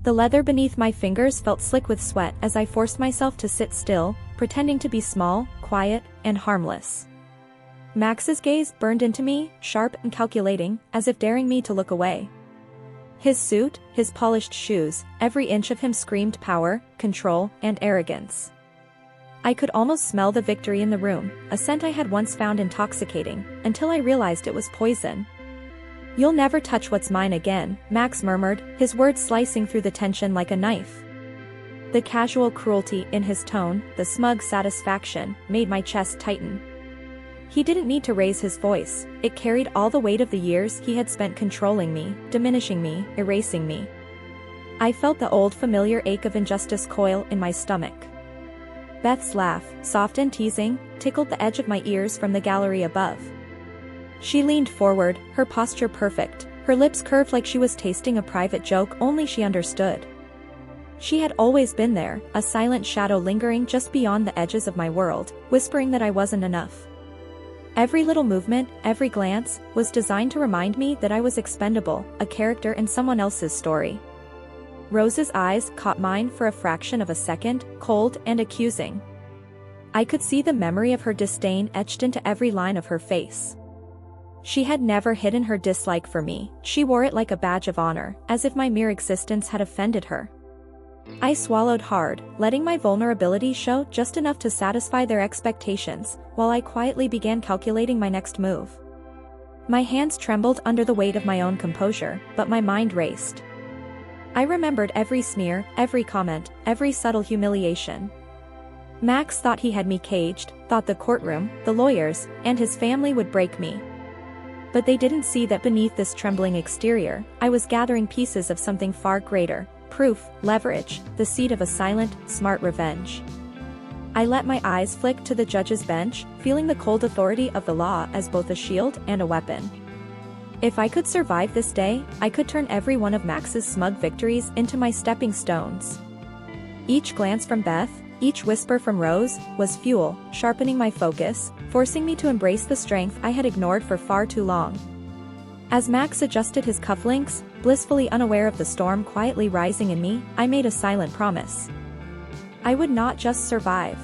The leather beneath my fingers felt slick with sweat as I forced myself to sit still, pretending to be small, quiet, and harmless. Max's gaze burned into me, sharp and calculating, as if daring me to look away. His suit, his polished shoes, every inch of him screamed power, control, and arrogance. I could almost smell the victory in the room, a scent I had once found intoxicating, until I realized it was poison. "You'll never touch what's mine again," Max murmured, his words slicing through the tension like a knife. The casual cruelty in his tone, the smug satisfaction, made my chest tighten. He didn't need to raise his voice, it carried all the weight of the years he had spent controlling me, diminishing me, erasing me. I felt the old familiar ache of injustice coil in my stomach. Beth's laugh, soft and teasing, tickled the edge of my ears from the gallery above. She leaned forward, her posture perfect, her lips curved like she was tasting a private joke only she understood. She had always been there, a silent shadow lingering just beyond the edges of my world, whispering that I wasn't enough. Every little movement, every glance, was designed to remind me that I was expendable, a character in someone else's story. Rose's eyes caught mine for a fraction of a second, cold and accusing. I could see the memory of her disdain etched into every line of her face. She had never hidden her dislike for me, she wore it like a badge of honor, as if my mere existence had offended her. I swallowed hard, letting my vulnerability show just enough to satisfy their expectations, while I quietly began calculating my next move. My hands trembled under the weight of my own composure, but my mind raced. I remembered every sneer, every comment, every subtle humiliation. Max thought he had me caged, thought the courtroom, the lawyers, and his family would break me. But they didn't see that beneath this trembling exterior, I was gathering pieces of something far greater, proof, leverage, the seed of a silent, smart revenge. I let my eyes flick to the judge's bench, feeling the cold authority of the law as both a shield and a weapon. If I could survive this day, I could turn every one of Max's smug victories into my stepping stones. Each glance from Beth, each whisper from Rose, was fuel, sharpening my focus, forcing me to embrace the strength I had ignored for far too long. As Max adjusted his cufflinks, blissfully unaware of the storm quietly rising in me, I made a silent promise. I would not just survive.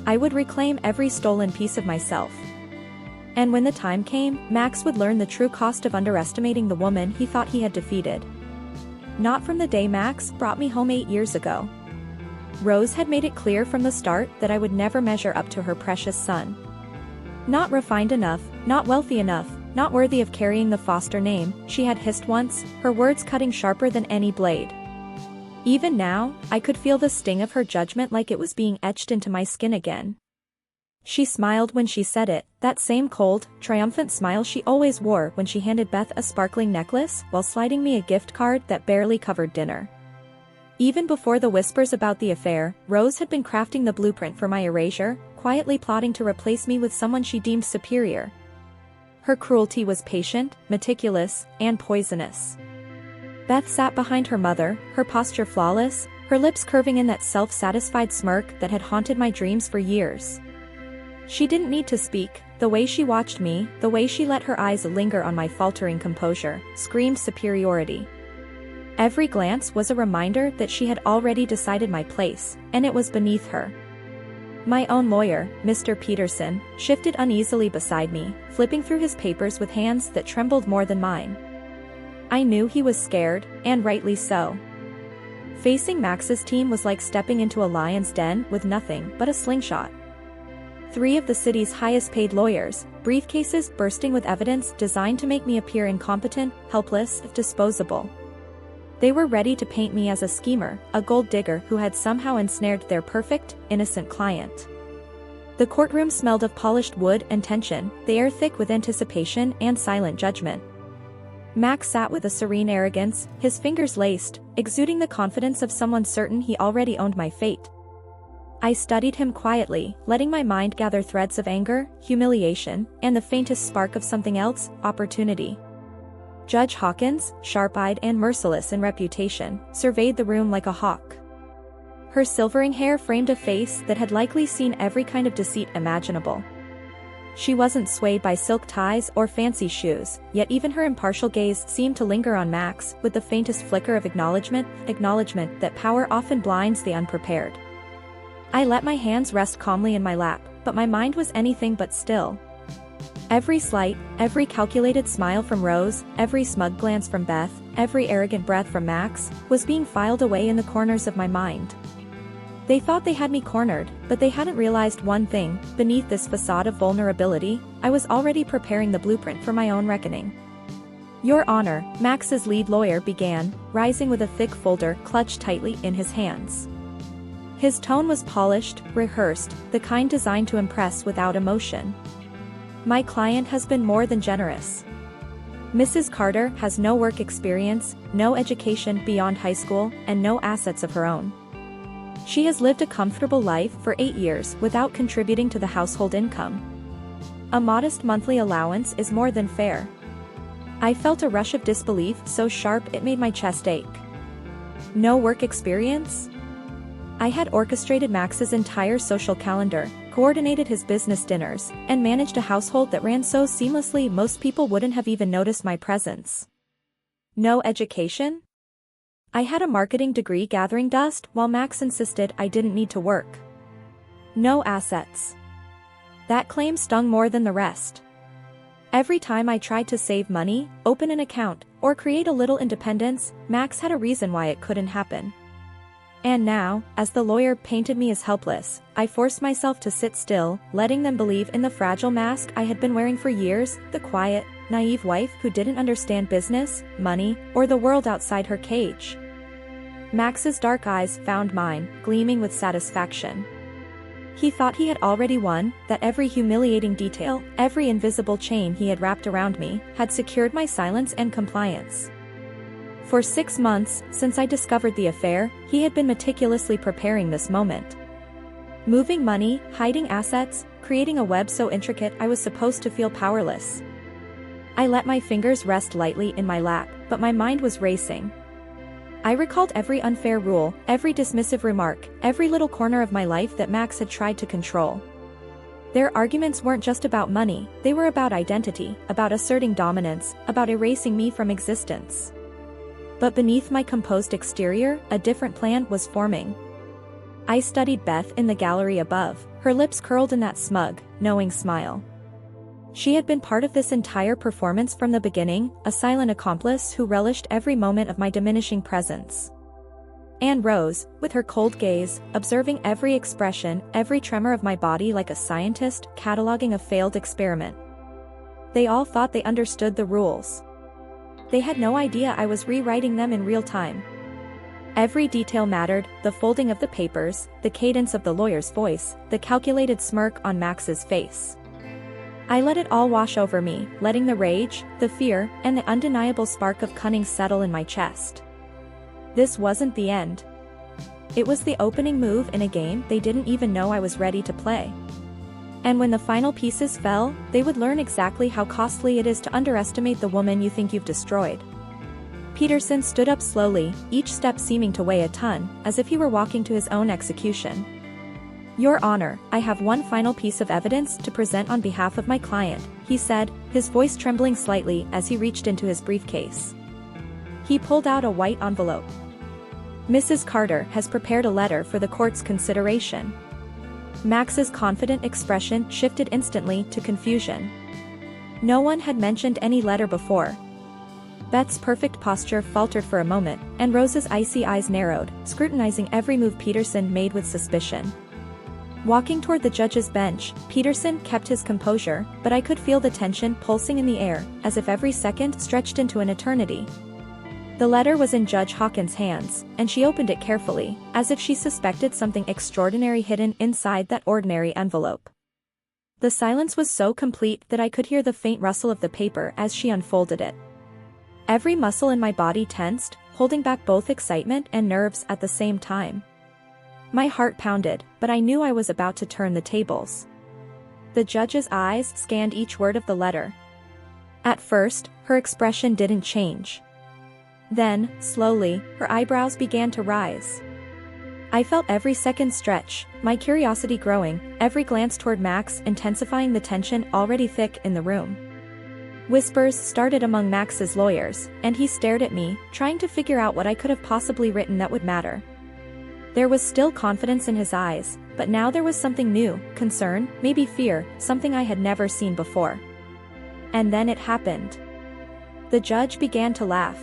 I would reclaim every stolen piece of myself. And when the time came, Max would learn the true cost of underestimating the woman he thought he had defeated. Not from the day Max brought me home 8 years ago. Rose had made it clear from the start that I would never measure up to her precious son. Not refined enough, not wealthy enough, not worthy of carrying the Foster name, she had hissed once, her words cutting sharper than any blade. Even now, I could feel the sting of her judgment like it was being etched into my skin again. She smiled when she said it, that same cold, triumphant smile she always wore when she handed Beth a sparkling necklace while sliding me a gift card that barely covered dinner. Even before the whispers about the affair, Rose had been crafting the blueprint for my erasure, quietly plotting to replace me with someone she deemed superior. Her cruelty was patient, meticulous, and poisonous. Beth sat behind her mother, her posture flawless, her lips curving in that self-satisfied smirk that had haunted my dreams for years. She didn't need to speak, the way she watched me, the way she let her eyes linger on my faltering composure, screamed superiority. Every glance was a reminder that she had already decided my place, and it was beneath her. My own lawyer, Mr. Peterson, shifted uneasily beside me, flipping through his papers with hands that trembled more than mine. I knew he was scared, and rightly so. Facing Max's team was like stepping into a lion's den with nothing but a slingshot. 3 of the city's highest-paid lawyers, briefcases bursting with evidence designed to make me appear incompetent, helpless, disposable. They were ready to paint me as a schemer, a gold digger who had somehow ensnared their perfect, innocent client. The courtroom smelled of polished wood and tension, the air thick with anticipation and silent judgment. Max sat with a serene arrogance, his fingers laced, exuding the confidence of someone certain he already owned my fate. I studied him quietly, letting my mind gather threads of anger, humiliation, and the faintest spark of something else, opportunity. Judge Hawkins, sharp-eyed and merciless in reputation, surveyed the room like a hawk. Her silvering hair framed a face that had likely seen every kind of deceit imaginable. She wasn't swayed by silk ties or fancy shoes, yet even her impartial gaze seemed to linger on Max with the faintest flicker of acknowledgement that power often blinds the unprepared. I let my hands rest calmly in my lap, but my mind was anything but still. Every slight, every calculated smile from Rose, every smug glance from Beth, every arrogant breath from Max, was being filed away in the corners of my mind. They thought they had me cornered, but they hadn't realized one thing: beneath this facade of vulnerability, I was already preparing the blueprint for my own reckoning. "Your Honor," Max's lead lawyer began, rising with a thick folder clutched tightly in his hands. His tone was polished, rehearsed, the kind designed to impress without emotion. "My client has been more than generous. Mrs. Carter has no work experience, no education beyond high school, and no assets of her own. She has lived a comfortable life for 8 years without contributing to the household income. A modest monthly allowance is more than fair." I felt a rush of disbelief so sharp it made my chest ache. No work experience? I had orchestrated Max's entire social calendar, coordinated his business dinners, and managed a household that ran so seamlessly most people wouldn't have even noticed my presence. No education? I had a marketing degree gathering dust while Max insisted I didn't need to work. No assets. That claim stung more than the rest. Every time I tried to save money, open an account, or create a little independence, Max had a reason why it couldn't happen. And now, as the lawyer painted me as helpless, I forced myself to sit still, letting them believe in the fragile mask I had been wearing for years, the quiet, naive wife who didn't understand business, money, or the world outside her cage. Max's dark eyes found mine, gleaming with satisfaction. He thought he had already won, that every humiliating detail, every invisible chain he had wrapped around me, had secured my silence and compliance. For 6 months, since I discovered the affair, he had been meticulously preparing this moment. Moving money, hiding assets, creating a web so intricate I was supposed to feel powerless. I let my fingers rest lightly in my lap, but my mind was racing. I recalled every unfair rule, every dismissive remark, every little corner of my life that Max had tried to control. Their arguments weren't just about money, they were about identity, about asserting dominance, about erasing me from existence. But beneath my composed exterior, a different plan was forming. I studied Beth in the gallery above, her lips curled in that smug, knowing smile. She had been part of this entire performance from the beginning, a silent accomplice who relished every moment of my diminishing presence. And Rose, with her cold gaze, observing every expression, every tremor of my body like a scientist, cataloging a failed experiment. They all thought they understood the rules. They had no idea I was rewriting them in real time. Every detail mattered, the folding of the papers, the cadence of the lawyer's voice, the calculated smirk on Max's face. I let it all wash over me, letting the rage, the fear, and the undeniable spark of cunning settle in my chest. This wasn't the end. It was the opening move in a game they didn't even know I was ready to play. And when the final pieces fell, they would learn exactly how costly it is to underestimate the woman you think you've destroyed. Peterson stood up slowly, each step seeming to weigh a ton, as if he were walking to his own execution. "Your Honor, I have one final piece of evidence to present on behalf of my client," he said, his voice trembling slightly as he reached into his briefcase. He pulled out a white envelope. "Mrs. Carter has prepared a letter for the court's consideration." Max's confident expression shifted instantly to confusion. No one had mentioned any letter before. Beth's perfect posture faltered for a moment, and Rose's icy eyes narrowed, scrutinizing every move Peterson made with suspicion. Walking toward the judge's bench, Peterson kept his composure, but I could feel the tension pulsing in the air, as if every second stretched into an eternity. The letter was in Judge Hawkins' hands, and she opened it carefully, as if she suspected something extraordinary hidden inside that ordinary envelope. The silence was so complete that I could hear the faint rustle of the paper as she unfolded it. Every muscle in my body tensed, holding back both excitement and nerves at the same time. My heart pounded, but I knew I was about to turn the tables. The judge's eyes scanned each word of the letter. At first, her expression didn't change. Then, slowly, her eyebrows began to rise. I felt every second stretch, my curiosity growing, every glance toward Max intensifying the tension already thick in the room. Whispers started among Max's lawyers, and he stared at me, trying to figure out what I could have possibly written that would matter. There was still confidence in his eyes, but now there was something new, concern, maybe fear, something I had never seen before. And then it happened. The judge began to laugh.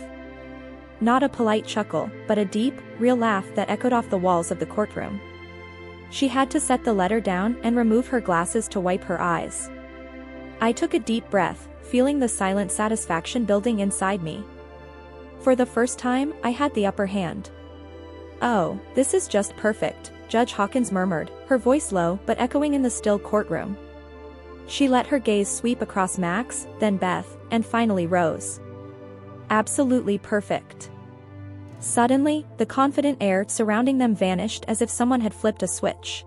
Not a polite chuckle, but a deep, real laugh that echoed off the walls of the courtroom. She had to set the letter down and remove her glasses to wipe her eyes. I took a deep breath, feeling the silent satisfaction building inside me. For the first time, I had the upper hand. "Oh, this is just perfect," Judge Hawkins murmured, her voice low but echoing in the still courtroom. She let her gaze sweep across Max, then Beth, and finally Rose. "Absolutely perfect." Suddenly, the confident air surrounding them vanished as if someone had flipped a switch.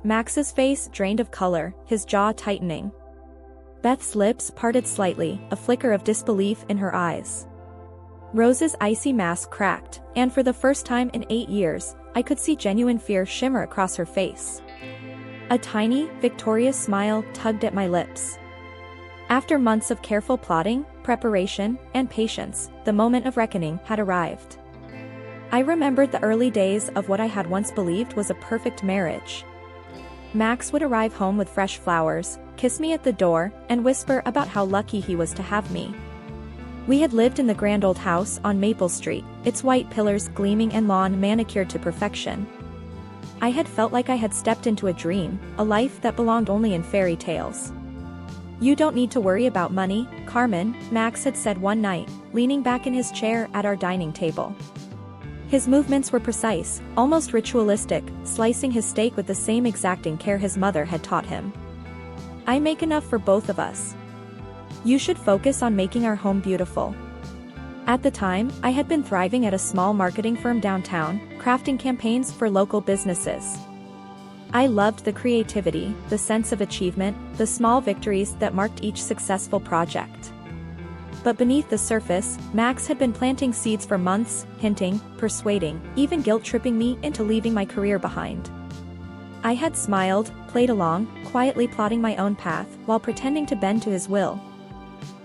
Max's face drained of color, his jaw tightening. Beth's lips parted slightly, a flicker of disbelief in her eyes. Rose's icy mask cracked, and for the first time in 8 years, I could see genuine fear shimmer across her face. A tiny, victorious smile tugged at my lips. After months of careful plotting, preparation, and patience, the moment of reckoning had arrived. I remembered the early days of what I had once believed was a perfect marriage. Max would arrive home with fresh flowers, kiss me at the door, and whisper about how lucky he was to have me. We had lived in the grand old house on Maple Street, its white pillars gleaming and lawn manicured to perfection. I had felt like I had stepped into a dream, a life that belonged only in fairy tales. "You don't need to worry about money, Carmen," Max had said one night, leaning back in his chair at our dining table. His movements were precise, almost ritualistic, slicing his steak with the same exacting care his mother had taught him. "I make enough for both of us. You should focus on making our home beautiful." At the time, I had been thriving at a small marketing firm downtown, crafting campaigns for local businesses. I loved the creativity, the sense of achievement, the small victories that marked each successful project. But beneath the surface, Max had been planting seeds for months, hinting, persuading, even guilt-tripping me into leaving my career behind. I had smiled, played along, quietly plotting my own path, while pretending to bend to his will.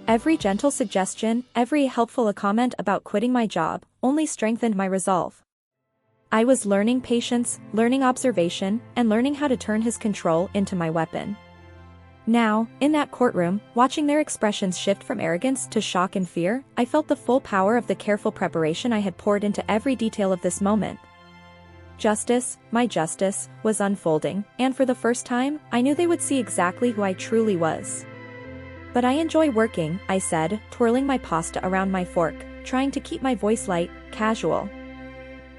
Every gentle suggestion, every helpful comment about quitting my job, only strengthened my resolve. I was learning patience, learning observation, and learning how to turn his control into my weapon. Now, in that courtroom, watching their expressions shift from arrogance to shock and fear, I felt the full power of the careful preparation I had poured into every detail of this moment. Justice, my justice, was unfolding, and for the first time, I knew they would see exactly who I truly was. "But I enjoy working," I said, twirling my pasta around my fork, trying to keep my voice light, casual.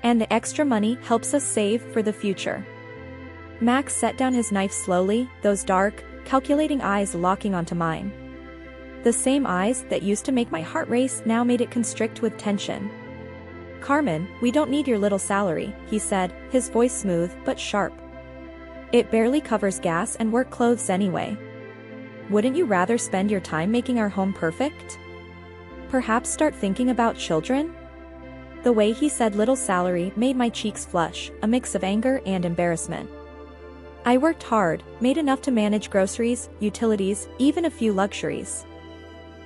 "And the extra money helps us save for the future." Max set down his knife slowly, those dark, calculating eyes locking onto mine. The same eyes that used to make my heart race now made it constrict with tension. "Carmen, we don't need your little salary," he said, his voice smooth but sharp. "It barely covers gas and work clothes anyway. Wouldn't you rather spend your time making our home perfect? Perhaps start thinking about children?" The way he said little salary made my cheeks flush, a mix of anger and embarrassment. I worked hard, made enough to manage groceries, utilities, even a few luxuries.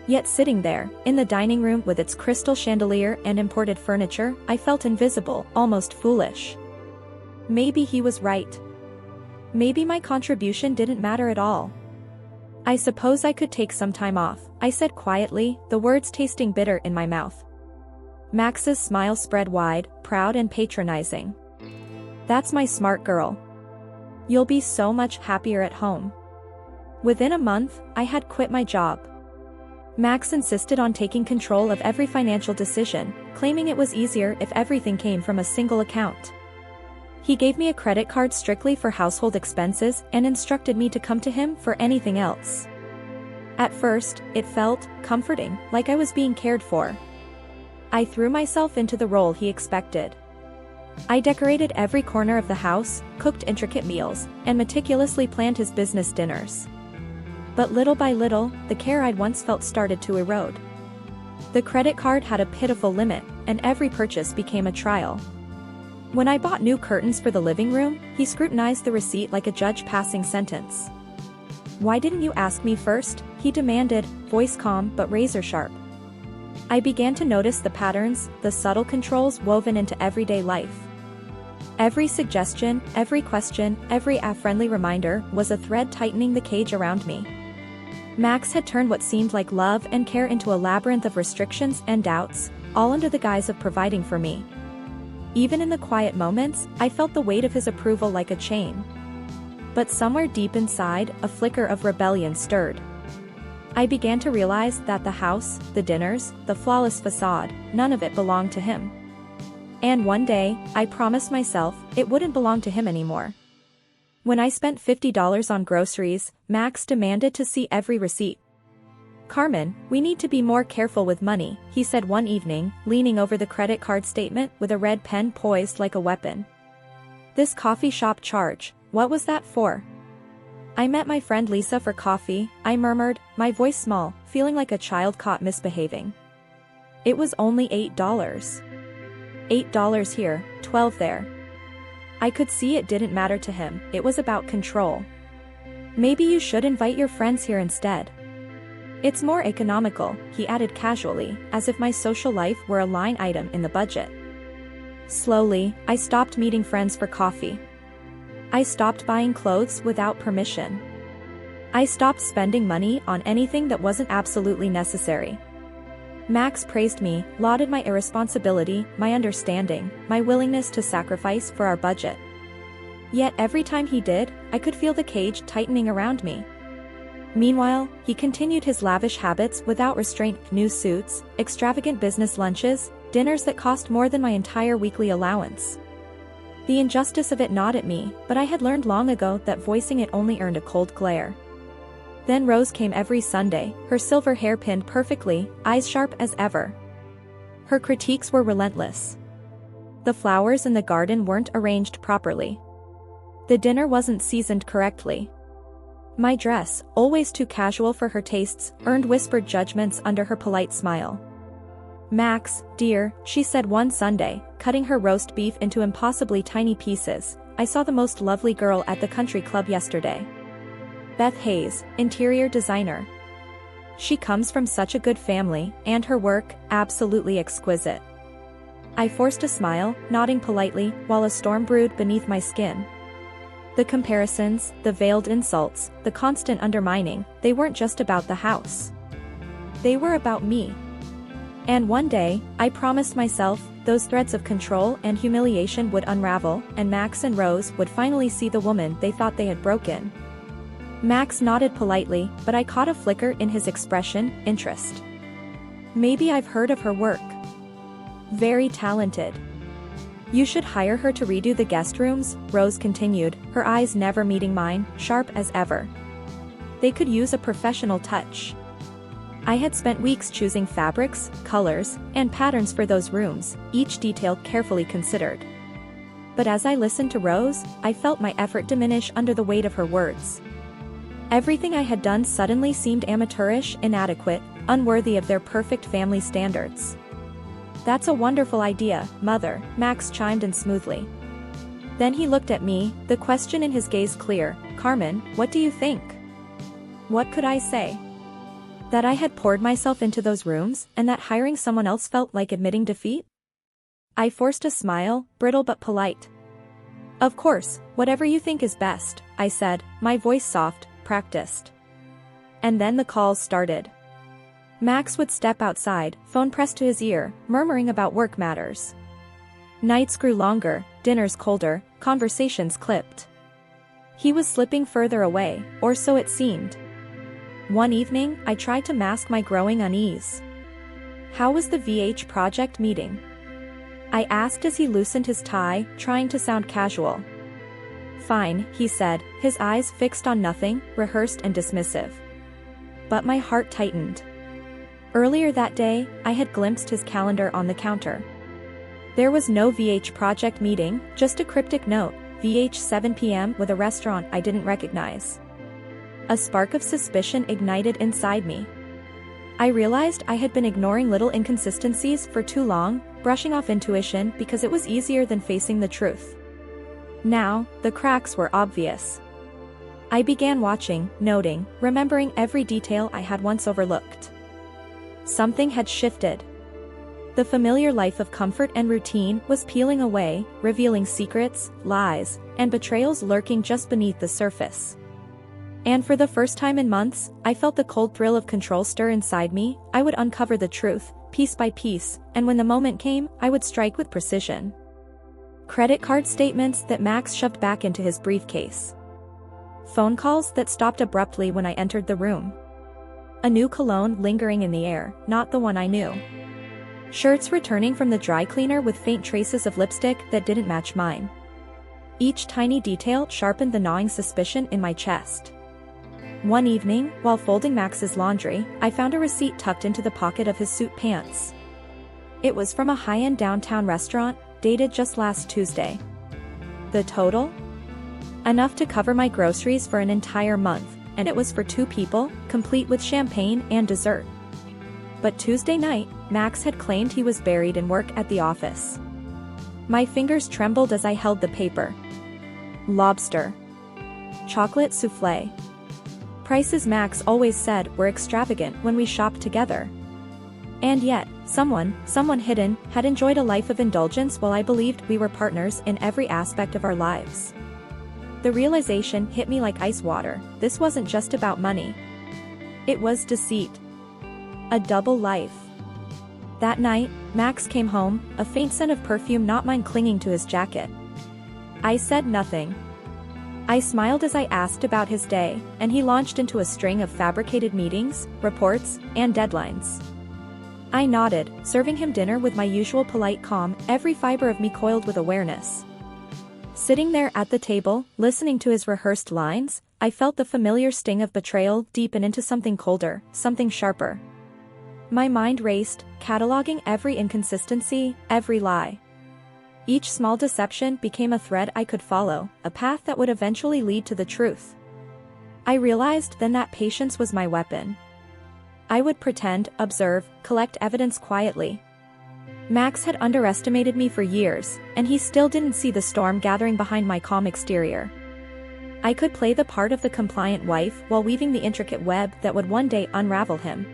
Yet sitting there, in the dining room with its crystal chandelier and imported furniture, I felt invisible, almost foolish. Maybe he was right. Maybe my contribution didn't matter at all. "I suppose I could take some time off," I said quietly, the words tasting bitter in my mouth. Max's smile spread wide, proud and patronizing. "That's my smart girl. You'll be so much happier at home." Within a month, I had quit my job. Max insisted on taking control of every financial decision, claiming it was easier if everything came from a single account. He gave me a credit card strictly for household expenses and instructed me to come to him for anything else. At first, it felt comforting, like I was being cared for. I threw myself into the role he expected. I decorated every corner of the house, cooked intricate meals, and meticulously planned his business dinners. But little by little, the care I'd once felt started to erode. The credit card had a pitiful limit, and every purchase became a trial. When I bought new curtains for the living room, he scrutinized the receipt like a judge passing sentence. "Why didn't you ask me first?" he demanded, voice calm but razor sharp. I began to notice the patterns, the subtle controls woven into everyday life. Every suggestion, every question, every friendly reminder was a thread tightening the cage around me. Max had turned what seemed like love and care into a labyrinth of restrictions and doubts, all under the guise of providing for me. Even in the quiet moments, I felt the weight of his approval like a chain. But somewhere deep inside, a flicker of rebellion stirred. I began to realize that the house, the dinners, the flawless facade, none of it belonged to him. And one day, I promised myself, it wouldn't belong to him anymore. When I spent $50 on groceries, Max demanded to see every receipt. "Carmen, we need to be more careful with money," he said one evening, leaning over the credit card statement with a red pen poised like a weapon. "This coffee shop charge, what was that for?" "I met my friend Lisa for coffee," I murmured, my voice small, feeling like a child caught misbehaving. "It was only $8. $8 here, 12 there." I could see it didn't matter to him, it was about control. "Maybe you should invite your friends here instead. It's more economical," he added casually, as if my social life were a line item in the budget. Slowly, I stopped meeting friends for coffee. I stopped buying clothes without permission. I stopped spending money on anything that wasn't absolutely necessary. Max praised me, lauded my irresponsibility, my understanding, my willingness to sacrifice for our budget. Yet every time he did, I could feel the cage tightening around me. Meanwhile, he continued his lavish habits without restraint: new suits, extravagant business lunches, dinners that cost more than my entire weekly allowance. The injustice of it gnawed at me, but I had learned long ago that voicing it only earned a cold glare. Then Rose came every Sunday, her silver hair pinned perfectly, eyes sharp as ever. Her critiques were relentless. The flowers in the garden weren't arranged properly. The dinner wasn't seasoned correctly. My dress, always too casual for her tastes, earned whispered judgments under her polite smile. "Max, dear," she said one Sunday, cutting her roast beef into impossibly tiny pieces, "I saw the most lovely girl at the country club yesterday. Beth Hayes, interior designer. She comes from such a good family, and her work, absolutely exquisite." I forced a smile, nodding politely, while a storm brewed beneath my skin. The comparisons, the veiled insults, the constant undermining, they weren't just about the house. They were about me. And one day, I promised myself, those threads of control and humiliation would unravel, and Max and Rose would finally see the woman they thought they had broken. Max nodded politely, but I caught a flicker in his expression: interest. "Maybe I've heard of her work. Very talented. You should hire her to redo the guest rooms," Rose continued, her eyes never meeting mine, sharp as ever. "They could use a professional touch." I had spent weeks choosing fabrics, colors, and patterns for those rooms, each detail carefully considered. But as I listened to Rose, I felt my effort diminish under the weight of her words. Everything I had done suddenly seemed amateurish, inadequate, unworthy of their perfect family standards. "That's a wonderful idea, Mother," Max chimed in smoothly. Then he looked at me, the question in his gaze clear. "Carmen, what do you think?" What could I say? That I had poured myself into those rooms, and that hiring someone else felt like admitting defeat? I forced a smile, brittle but polite. "Of course, whatever you think is best," I said, my voice soft, practiced. And then the calls started. Max would step outside, phone pressed to his ear, murmuring about work matters. Nights grew longer, dinners colder, conversations clipped. He was slipping further away, or so it seemed. One evening, I tried to mask my growing unease. "How was the VH project meeting?" I asked as he loosened his tie, trying to sound casual. "Fine," he said, his eyes fixed on nothing, rehearsed and dismissive. But my heart tightened. Earlier that day, I had glimpsed his calendar on the counter. There was no VH project meeting, just a cryptic note, VH 7 p.m. with a restaurant I didn't recognize. A spark of suspicion ignited inside me. I realized I had been ignoring little inconsistencies for too long, brushing off intuition because it was easier than facing the truth. Now, the cracks were obvious. I began watching, noting, remembering every detail I had once overlooked. Something had shifted. The familiar life of comfort and routine was peeling away, revealing secrets, lies, and betrayals lurking just beneath the surface. And for the first time in months, I felt the cold thrill of control stir inside me. I would uncover the truth, piece by piece, and when the moment came, I would strike with precision. Credit card statements that Max shoved back into his briefcase. Phone calls that stopped abruptly when I entered the room. A new cologne lingering in the air, not the one I knew. Shirts returning from the dry cleaner with faint traces of lipstick that didn't match mine. Each tiny detail sharpened the gnawing suspicion in my chest. One evening, while folding Max's laundry, I found a receipt tucked into the pocket of his suit pants. It was from a high-end downtown restaurant, dated just last Tuesday. The total? Enough to cover my groceries for an entire month, and it was for 2 people, complete with champagne and dessert. But Tuesday night, Max had claimed he was buried in work at the office. My fingers trembled as I held the paper. Lobster. Chocolate souffle. Prices Max always said were extravagant when we shopped together. And yet, someone hidden, had enjoyed a life of indulgence while I believed we were partners in every aspect of our lives. The realization hit me like ice water. This wasn't just about money. It was deceit. A double life. That night, Max came home, a faint scent of perfume not mine clinging to his jacket. I said nothing. I smiled as I asked about his day, and he launched into a string of fabricated meetings, reports, and deadlines. I nodded, serving him dinner with my usual polite calm, every fiber of me coiled with awareness. Sitting there at the table, listening to his rehearsed lines, I felt the familiar sting of betrayal deepen into something colder, something sharper. My mind raced, cataloging every inconsistency, every lie. Each small deception became a thread I could follow, a path that would eventually lead to the truth. I realized then that patience was my weapon. I would pretend, observe, collect evidence quietly. Max had underestimated me for years, and he still didn't see the storm gathering behind my calm exterior. I could play the part of the compliant wife while weaving the intricate web that would one day unravel him.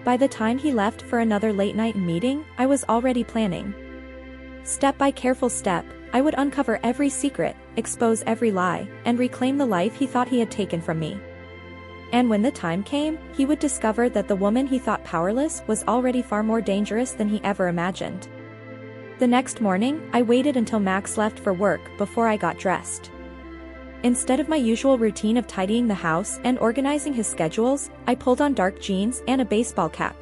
By the time he left for another late-night meeting, I was already planning. Step by careful step, I would uncover every secret, expose every lie, and reclaim the life he thought he had taken from me. And when the time came, he would discover that the woman he thought powerless was already far more dangerous than he ever imagined. The next morning, I waited until Max left for work before I got dressed. Instead of my usual routine of tidying the house and organizing his schedules, I pulled on dark jeans and a baseball cap.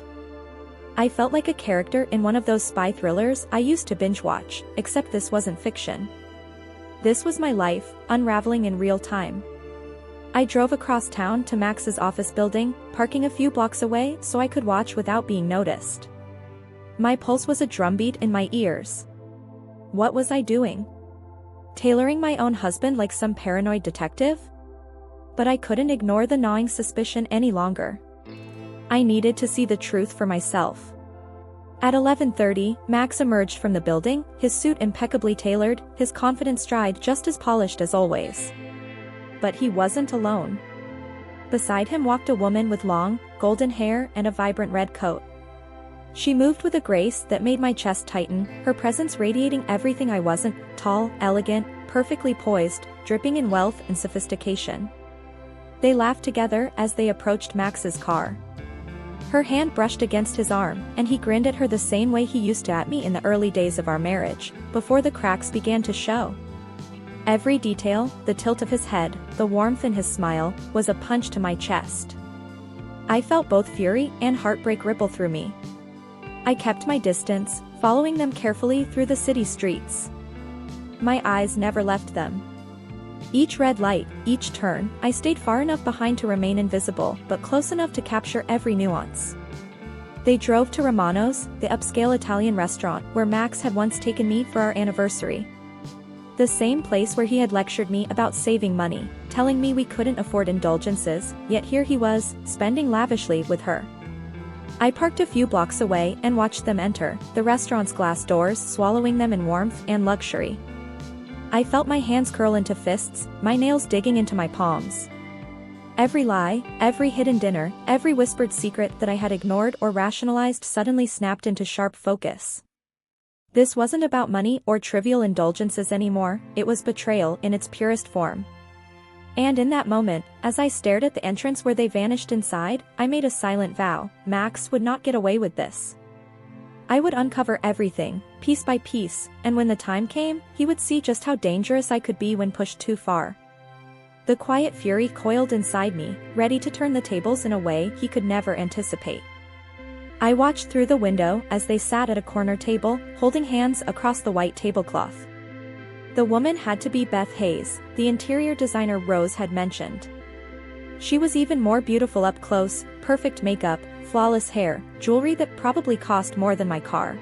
I felt like a character in one of those spy thrillers I used to binge watch, except this wasn't fiction. This was my life, unraveling in real time. I drove across town to Max's office building, parking a few blocks away so I could watch without being noticed. My pulse was a drumbeat in my ears. What was I doing? Tailoring my own husband like some paranoid detective? But I couldn't ignore the gnawing suspicion any longer. I needed to see the truth for myself. At 11:30, Max emerged from the building, his suit impeccably tailored, his confident stride just as polished as always. But he wasn't alone. Beside him walked a woman with long, golden hair and a vibrant red coat. She moved with a grace that made my chest tighten, her presence radiating everything I wasn't: tall, elegant, perfectly poised, dripping in wealth and sophistication. They laughed together as they approached Max's car. Her hand brushed against his arm, and he grinned at her the same way he used to at me in the early days of our marriage, before the cracks began to show. Every detail, the tilt of his head, the warmth in his smile, was a punch to my chest. I felt both fury and heartbreak ripple through me. I kept my distance, following them carefully through the city streets. My eyes never left them. Each red light, each turn, I stayed far enough behind to remain invisible, but close enough to capture every nuance. They drove to Romano's, the upscale Italian restaurant where Max had once taken me for our anniversary. The same place where he had lectured me about saving money, telling me we couldn't afford indulgences, yet here he was, spending lavishly with her. I parked a few blocks away and watched them enter, the restaurant's glass doors swallowing them in warmth and luxury. I felt my hands curl into fists, my nails digging into my palms. Every lie, every hidden dinner, every whispered secret that I had ignored or rationalized suddenly snapped into sharp focus. This wasn't about money or trivial indulgences anymore, it was betrayal in its purest form. And in that moment, as I stared at the entrance where they vanished inside, I made a silent vow: Max would not get away with this. I would uncover everything, piece by piece, and when the time came, he would see just how dangerous I could be when pushed too far. The quiet fury coiled inside me, ready to turn the tables in a way he could never anticipate. I watched through the window as they sat at a corner table, holding hands across the white tablecloth. The woman had to be Beth Hayes, the interior designer Rose had mentioned. She was even more beautiful up close, perfect makeup, flawless hair, jewelry that probably cost more than my car.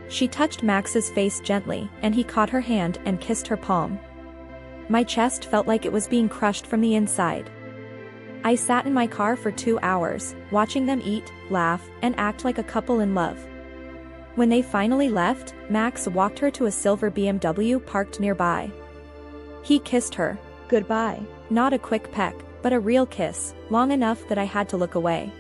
She touched Max's face gently, and he caught her hand and kissed her palm. My chest felt like it was being crushed from the inside. I sat in my car for 2 hours, watching them eat, laugh, and act like a couple in love. When they finally left, Max walked her to a silver BMW parked nearby. He kissed her goodbye, not a quick peck, but a real kiss, long enough that I had to look away.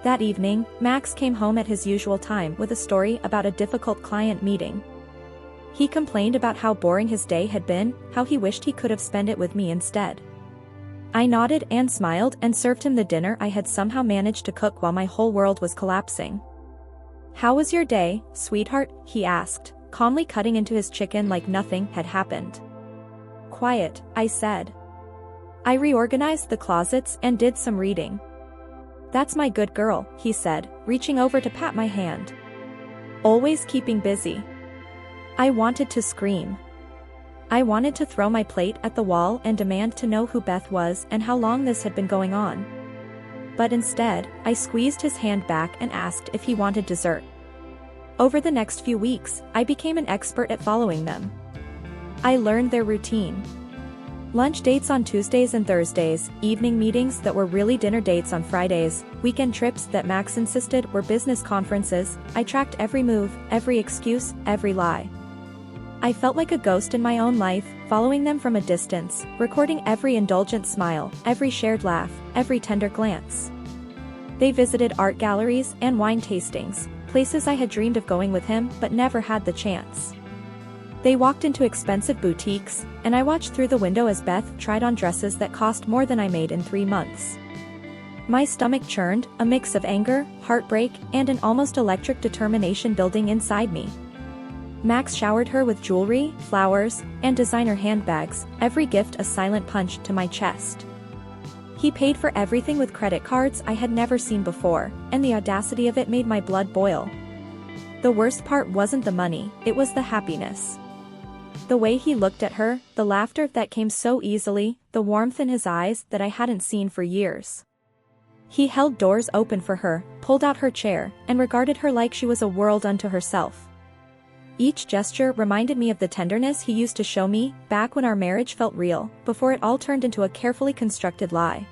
That evening, Max came home at his usual time with a story about a difficult client meeting. He complained about how boring his day had been, how he wished he could have spent it with me instead. I nodded and smiled and served him the dinner I had somehow managed to cook while my whole world was collapsing. "How was your day, sweetheart?" he asked, calmly cutting into his chicken like nothing had happened. "Quiet," I said. "I reorganized the closets and did some reading." "That's my good girl," he said, reaching over to pat my hand. "Always keeping busy." I wanted to scream. I wanted to throw my plate at the wall and demand to know who Beth was and how long this had been going on. But instead, I squeezed his hand back and asked if he wanted dessert. Over the next few weeks, I became an expert at following them. I learned their routine. Lunch dates on Tuesdays and Thursdays, evening meetings that were really dinner dates on Fridays, weekend trips that Max insisted were business conferences. I tracked every move, every excuse, every lie. I felt like a ghost in my own life, following them from a distance, recording every indulgent smile, every shared laugh, every tender glance. They visited art galleries and wine tastings, places I had dreamed of going with him but never had the chance. They walked into expensive boutiques, and I watched through the window as Beth tried on dresses that cost more than I made in 3 months. My stomach churned, a mix of anger, heartbreak, and an almost electric determination building inside me. Max showered her with jewelry, flowers, and designer handbags, every gift a silent punch to my chest. He paid for everything with credit cards I had never seen before, and the audacity of it made my blood boil. The worst part wasn't the money, it was the happiness. The way he looked at her, the laughter that came so easily, the warmth in his eyes that I hadn't seen for years. He held doors open for her, pulled out her chair, and regarded her like she was a world unto herself. Each gesture reminded me of the tenderness he used to show me back when our marriage felt real, before it all turned into a carefully constructed lie.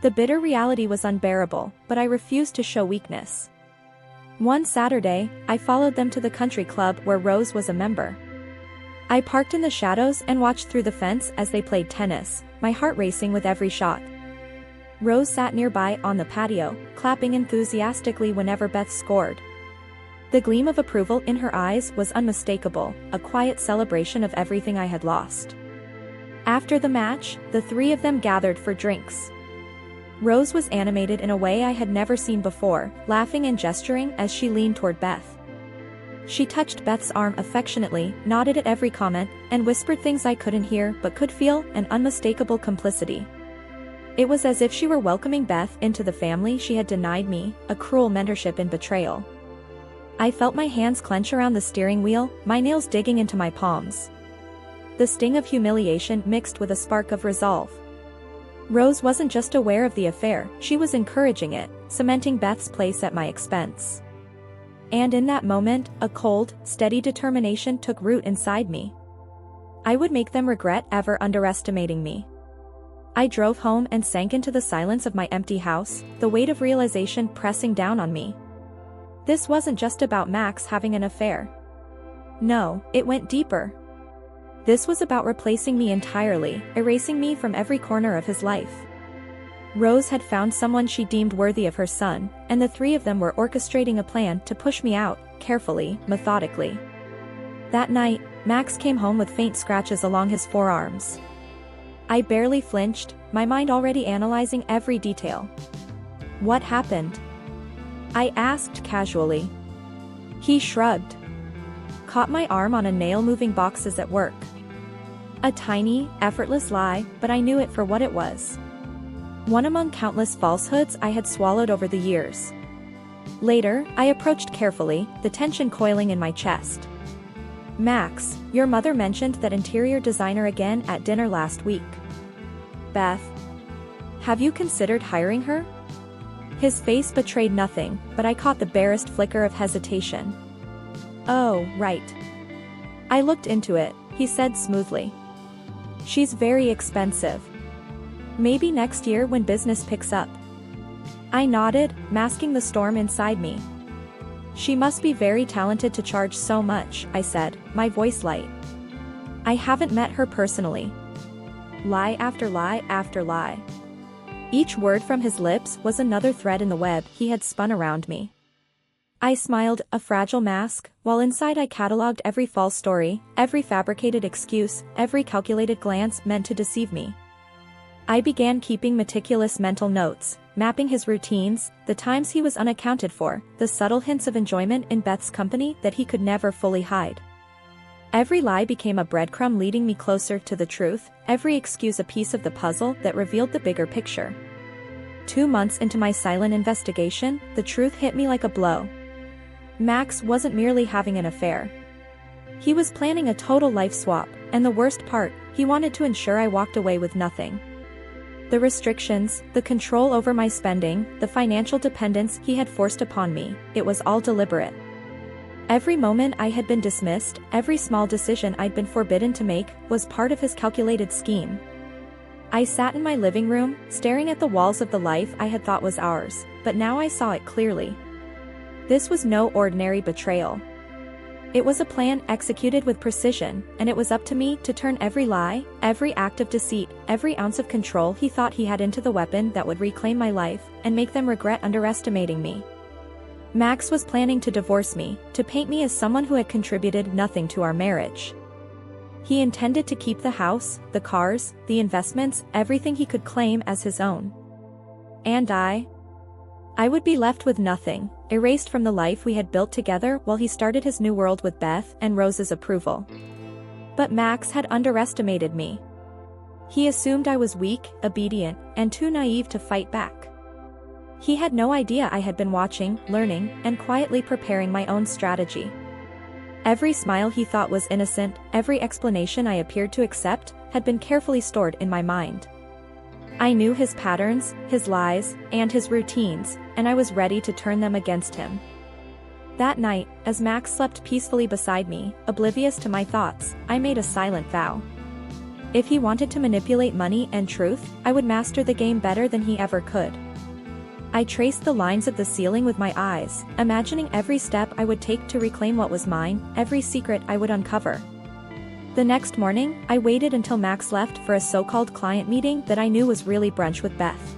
The bitter reality was unbearable, but I refused to show weakness. One Saturday, I followed them to the country club where Rose was a member. I parked in the shadows and watched through the fence as they played tennis, my heart racing with every shot. Rose sat nearby on the patio, clapping enthusiastically whenever Beth scored. The gleam of approval in her eyes was unmistakable, a quiet celebration of everything I had lost. After the match, the 3 of them gathered for drinks. Rose was animated in a way I had never seen before, laughing and gesturing as she leaned toward Beth. She touched Beth's arm affectionately, nodded at every comment, and whispered things I couldn't hear but could feel, an unmistakable complicity. It was as if she were welcoming Beth into the family she had denied me, a cruel mentorship in betrayal. I felt my hands clench around the steering wheel, my nails digging into my palms. The sting of humiliation mixed with a spark of resolve. Rose wasn't just aware of the affair, she was encouraging it, cementing Beth's place at my expense. And in that moment, a cold, steady determination took root inside me. I would make them regret ever underestimating me. I drove home and sank into the silence of my empty house, the weight of realization pressing down on me. This wasn't just about Max having an affair. No, it went deeper. This was about replacing me entirely, erasing me from every corner of his life. Rose had found someone she deemed worthy of her son, and the three of them were orchestrating a plan to push me out, carefully, methodically. That night, Max came home with faint scratches along his forearms. I barely flinched, my mind already analyzing every detail. What happened? I asked casually. He shrugged. Caught my arm on a nail moving boxes at work. A tiny, effortless lie, but I knew it for what it was. One among countless falsehoods I had swallowed over the years. Later, I approached carefully, the tension coiling in my chest. Max, your mother mentioned that interior designer again at dinner last week. Beth. Have you considered hiring her? His face betrayed nothing, but I caught the barest flicker of hesitation. Oh, right. I looked into it, he said smoothly. She's very expensive. Maybe next year when business picks up. I nodded, masking the storm inside me. She must be very talented to charge so much, I said, my voice light. I haven't met her personally. Lie after lie after lie. Each word from his lips was another thread in the web he had spun around me. I smiled, a fragile mask, while inside I catalogued every false story, every fabricated excuse, every calculated glance meant to deceive me. I began keeping meticulous mental notes, mapping his routines, the times he was unaccounted for, the subtle hints of enjoyment in Beth's company that he could never fully hide. Every lie became a breadcrumb leading me closer to the truth, every excuse a piece of the puzzle that revealed the bigger picture. 2 months into my silent investigation, the truth hit me like a blow. Max wasn't merely having an affair. He was planning a total life swap, and the worst part, he wanted to ensure I walked away with nothing. The restrictions, the control over my spending, the financial dependence he had forced upon me, it was all deliberate. Every moment I had been dismissed, every small decision I'd been forbidden to make, was part of his calculated scheme. I sat in my living room, staring at the walls of the life I had thought was ours, but now I saw it clearly. This was no ordinary betrayal. It was a plan executed with precision, and it was up to me to turn every lie, every act of deceit, every ounce of control he thought he had into the weapon that would reclaim my life, and make them regret underestimating me. Max was planning to divorce me, to paint me as someone who had contributed nothing to our marriage. He intended to keep the house, the cars, the investments, everything he could claim as his own. And I would be left with nothing, erased from the life we had built together while he started his new world with Beth and Rose's approval. But Max had underestimated me. He assumed I was weak, obedient, and too naive to fight back. He had no idea I had been watching, learning, and quietly preparing my own strategy. Every smile he thought was innocent, every explanation I appeared to accept, had been carefully stored in my mind. I knew his patterns, his lies, and his routines, and I was ready to turn them against him. That night, as Max slept peacefully beside me, oblivious to my thoughts, I made a silent vow. If he wanted to manipulate money and truth, I would master the game better than he ever could. I traced the lines of the ceiling with my eyes, imagining every step I would take to reclaim what was mine, every secret I would uncover. The next morning, I waited until Max left for a so-called client meeting that I knew was really brunch with Beth.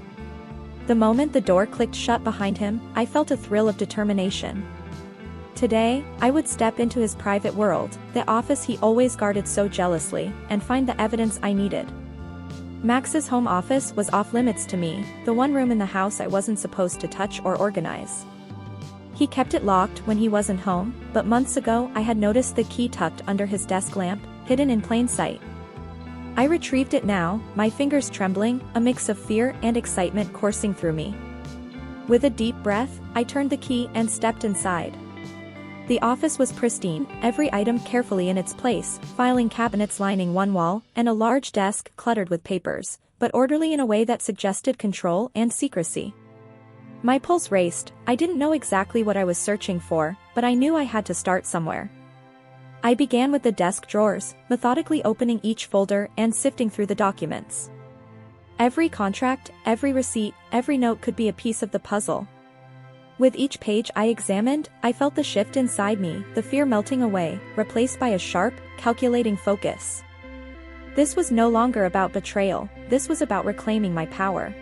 The moment the door clicked shut behind him, I felt a thrill of determination. Today, I would step into his private world, the office he always guarded so jealously, and find the evidence I needed. Max's home office was off-limits to me, the one room in the house I wasn't supposed to touch or organize. He kept it locked when he wasn't home, but months ago I had noticed the key tucked under his desk lamp, hidden in plain sight. I retrieved it now, my fingers trembling, a mix of fear and excitement coursing through me. With a deep breath, I turned the key and stepped inside. The office was pristine, every item carefully in its place, filing cabinets lining one wall, and a large desk cluttered with papers, but orderly in a way that suggested control and secrecy. My pulse raced. I didn't know exactly what I was searching for, but I knew I had to start somewhere. I began with the desk drawers, methodically opening each folder and sifting through the documents. Every contract, every receipt, every note could be a piece of the puzzle. With each page I examined, I felt the shift inside me, the fear melting away, replaced by a sharp, calculating focus. This was no longer about betrayal, this was about reclaiming my power.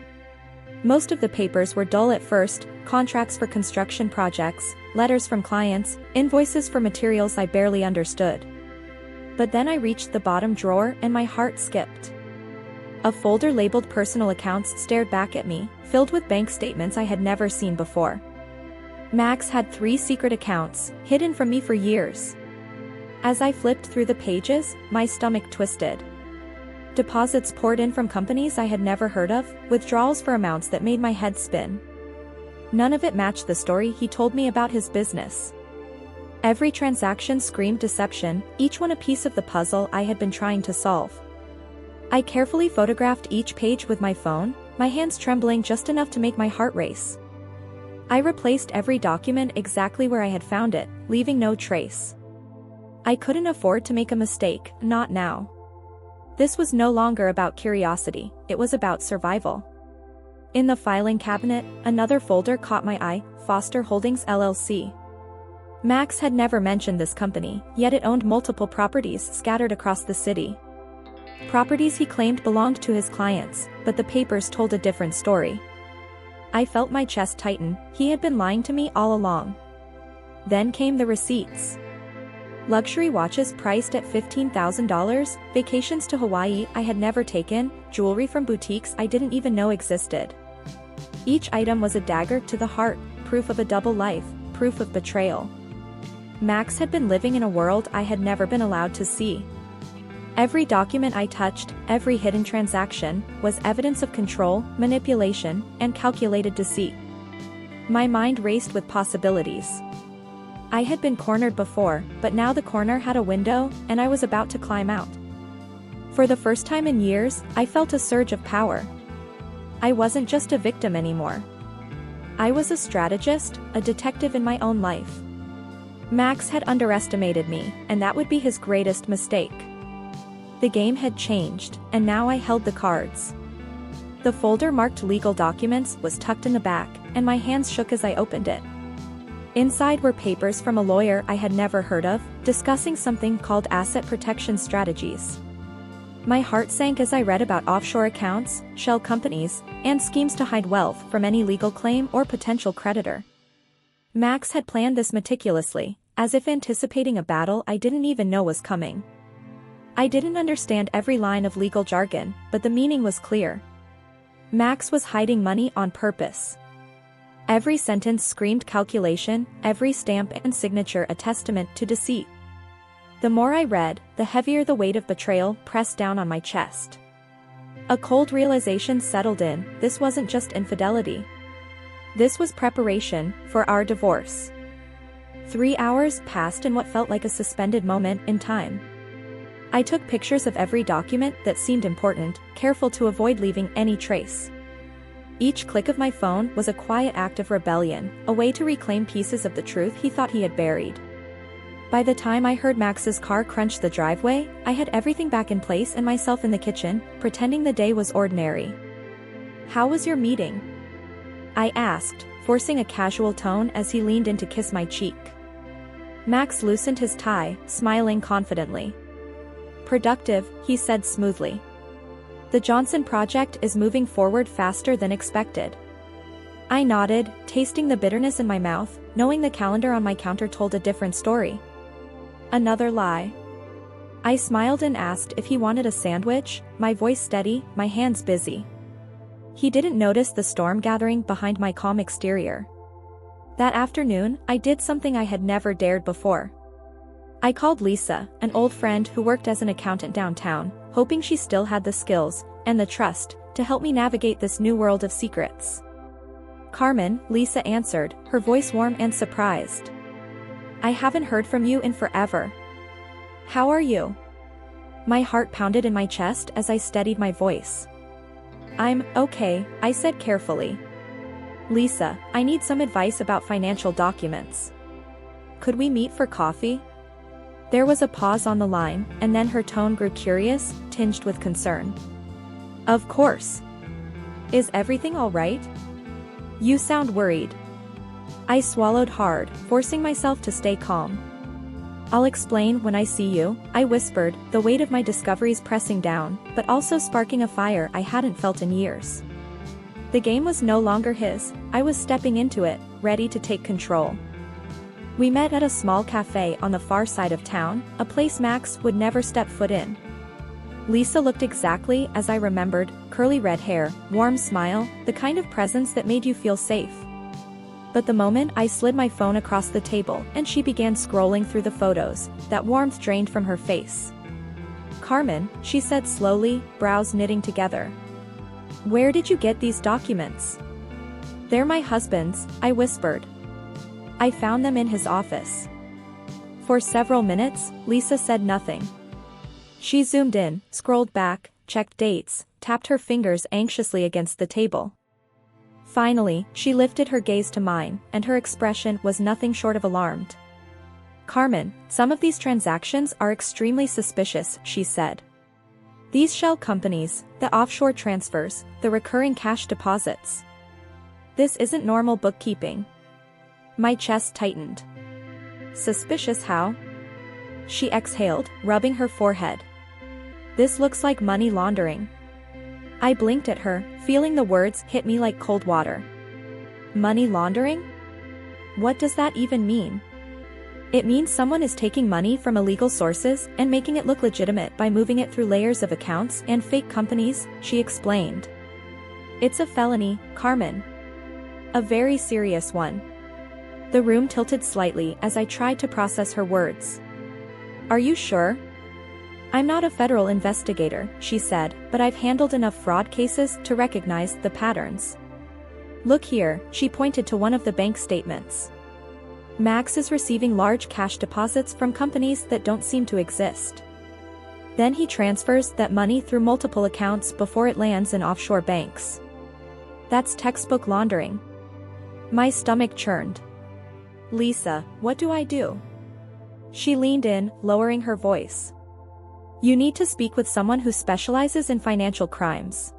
Most of the papers were dull at first, contracts for construction projects, letters from clients, invoices for materials I barely understood. But then I reached the bottom drawer and my heart skipped. A folder labeled personal accounts stared back at me, filled with bank statements I had never seen before. Max had 3 secret accounts, hidden from me for years. As I flipped through the pages, my stomach twisted. Deposits poured in from companies I had never heard of, withdrawals for amounts that made my head spin. None of it matched the story he told me about his business. Every transaction screamed deception, each one a piece of the puzzle I had been trying to solve. I carefully photographed each page with my phone, my hands trembling just enough to make my heart race. I replaced every document exactly where I had found it, leaving no trace. I couldn't afford to make a mistake, not now. This was no longer about curiosity, it was about survival. In the filing cabinet, another folder caught my eye, Foster Holdings LLC. Max had never mentioned this company, yet it owned multiple properties scattered across the city. Properties he claimed belonged to his clients, but the papers told a different story. I felt my chest tighten, he had been lying to me all along. Then came the receipts. Luxury watches priced at $15,000, vacations to Hawaii I had never taken, jewelry from boutiques I didn't even know existed. Each item was a dagger to the heart, proof of a double life, proof of betrayal. Max had been living in a world I had never been allowed to see. Every document I touched, every hidden transaction, was evidence of control, manipulation, and calculated deceit. My mind raced with possibilities. I had been cornered before, but now the corner had a window, and I was about to climb out. For the first time in years, I felt a surge of power. I wasn't just a victim anymore. I was a strategist, a detective in my own life. Max had underestimated me, and that would be his greatest mistake. The game had changed, and now I held the cards. The folder marked legal documents was tucked in the back, and my hands shook as I opened it. Inside were papers from a lawyer I had never heard of, discussing something called asset protection strategies. My heart sank as I read about offshore accounts, shell companies, and schemes to hide wealth from any legal claim or potential creditor. Max had planned this meticulously, as if anticipating a battle I didn't even know was coming. I didn't understand every line of legal jargon, but the meaning was clear. Max was hiding money on purpose. Every sentence screamed calculation, every stamp and signature a testament to deceit. The more I read, the heavier the weight of betrayal pressed down on my chest. A cold realization settled in, this wasn't just infidelity. This was preparation for our divorce. 3 hours passed in what felt like a suspended moment in time. I took pictures of every document that seemed important, careful to avoid leaving any trace. Each click of my phone was a quiet act of rebellion, a way to reclaim pieces of the truth he thought he had buried. By the time I heard Max's car crunch the driveway, I had everything back in place and myself in the kitchen, pretending the day was ordinary. "How was your meeting?" I asked, forcing a casual tone as he leaned in to kiss my cheek. Max loosened his tie, smiling confidently. "Productive," he said smoothly. "The Johnson project is moving forward faster than expected." I nodded, tasting the bitterness in my mouth, knowing the calendar on my counter told a different story. Another lie. I smiled and asked if he wanted a sandwich, my voice steady, my hands busy. He didn't notice the storm gathering behind my calm exterior. That afternoon, I did something I had never dared before. I called Lisa, an old friend who worked as an accountant downtown, hoping she still had the skills and the trust to help me navigate this new world of secrets. "Carmen," Lisa answered, her voice warm and surprised. "I haven't heard from you in forever. How are you?" My heart pounded in my chest as I steadied my voice. "I'm okay," I said carefully. "Lisa, I need some advice about financial documents. Could we meet for coffee?" There was a pause on the line, and then her tone grew curious, tinged with concern. "Of course. Is everything all right? You sound worried. I swallowed hard, forcing myself to stay calm. I'll explain when I see you, I whispered, the weight of my discoveries pressing down, but also sparking a fire I hadn't felt in years. The game was no longer his, I was stepping into it, ready to take control. We met at a small cafe on the far side of town, a place Max would never step foot in. Lisa looked exactly as I remembered, curly red hair, warm smile, the kind of presence that made you feel safe. But the moment I slid my phone across the table and she began scrolling through the photos, that warmth drained from her face. Carmen, she said slowly, brows knitting together. Where did you get these documents? They're my husband's, I whispered. I found them in his office. For several minutes, Lisa said nothing. She zoomed in, scrolled back, checked dates, tapped her fingers anxiously against the table. Finally, she lifted her gaze to mine, and her expression was nothing short of alarmed. Carmen, some of these transactions are extremely suspicious, she said. These shell companies, the offshore transfers, the recurring cash deposits. This isn't normal bookkeeping. My chest tightened. Suspicious how? She exhaled, rubbing her forehead. This looks like money laundering. I blinked at her, feeling the words hit me like cold water. Money laundering? What does that even mean? It means someone is taking money from illegal sources and making it look legitimate by moving it through layers of accounts and fake companies, she explained. It's a felony, Carmen. A very serious one. The room tilted slightly as I tried to process her words. Are you sure? I'm not a federal investigator, she said, but I've handled enough fraud cases to recognize the patterns. Look here, she pointed to one of the bank statements. Max is receiving large cash deposits from companies that don't seem to exist. Then he transfers that money through multiple accounts before it lands in offshore banks. That's textbook laundering. My stomach churned. Lisa, what do I do? She leaned in, lowering her voice. You need to speak with someone who specializes in financial crimes.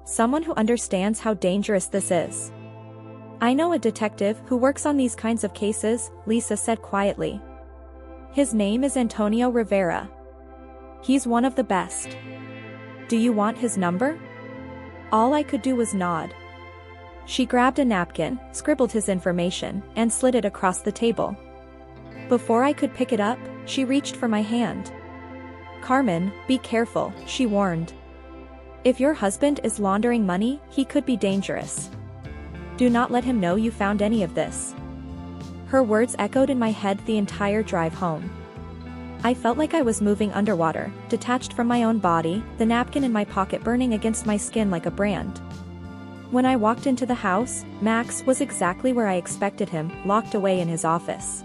Someone who understands how dangerous this is. I know a detective who works on these kinds of cases, Lisa said quietly. His name is Antonio Rivera. He's one of the best. Do you want his number? All I could do was nod. She grabbed a napkin, scribbled his information, and slid it across the table. Before I could pick it up, she reached for my hand. Carmen, be careful, she warned. If your husband is laundering money, he could be dangerous. Do not let him know you found any of this. Her words echoed in my head the entire drive home. I felt like I was moving underwater, detached from my own body, the napkin in my pocket burning against my skin like a brand. When I walked into the house, Max was exactly where I expected him, locked away in his office.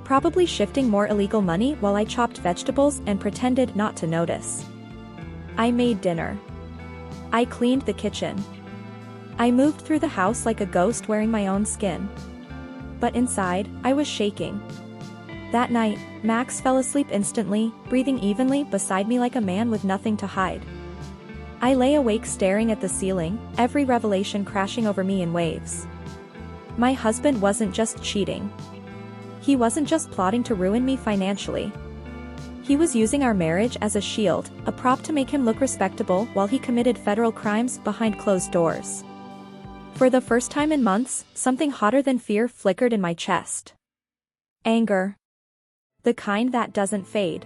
Probably shifting more illegal money while I chopped vegetables and pretended not to notice. I made dinner. I cleaned the kitchen. I moved through the house like a ghost wearing my own skin. But inside, I was shaking. That night, Max fell asleep instantly, breathing evenly beside me like a man with nothing to hide. I lay awake staring at the ceiling, every revelation crashing over me in waves. My husband wasn't just cheating. He wasn't just plotting to ruin me financially. He was using our marriage as a shield, a prop to make him look respectable while he committed federal crimes behind closed doors. For the first time in months, something hotter than fear flickered in my chest. Anger. The kind that doesn't fade.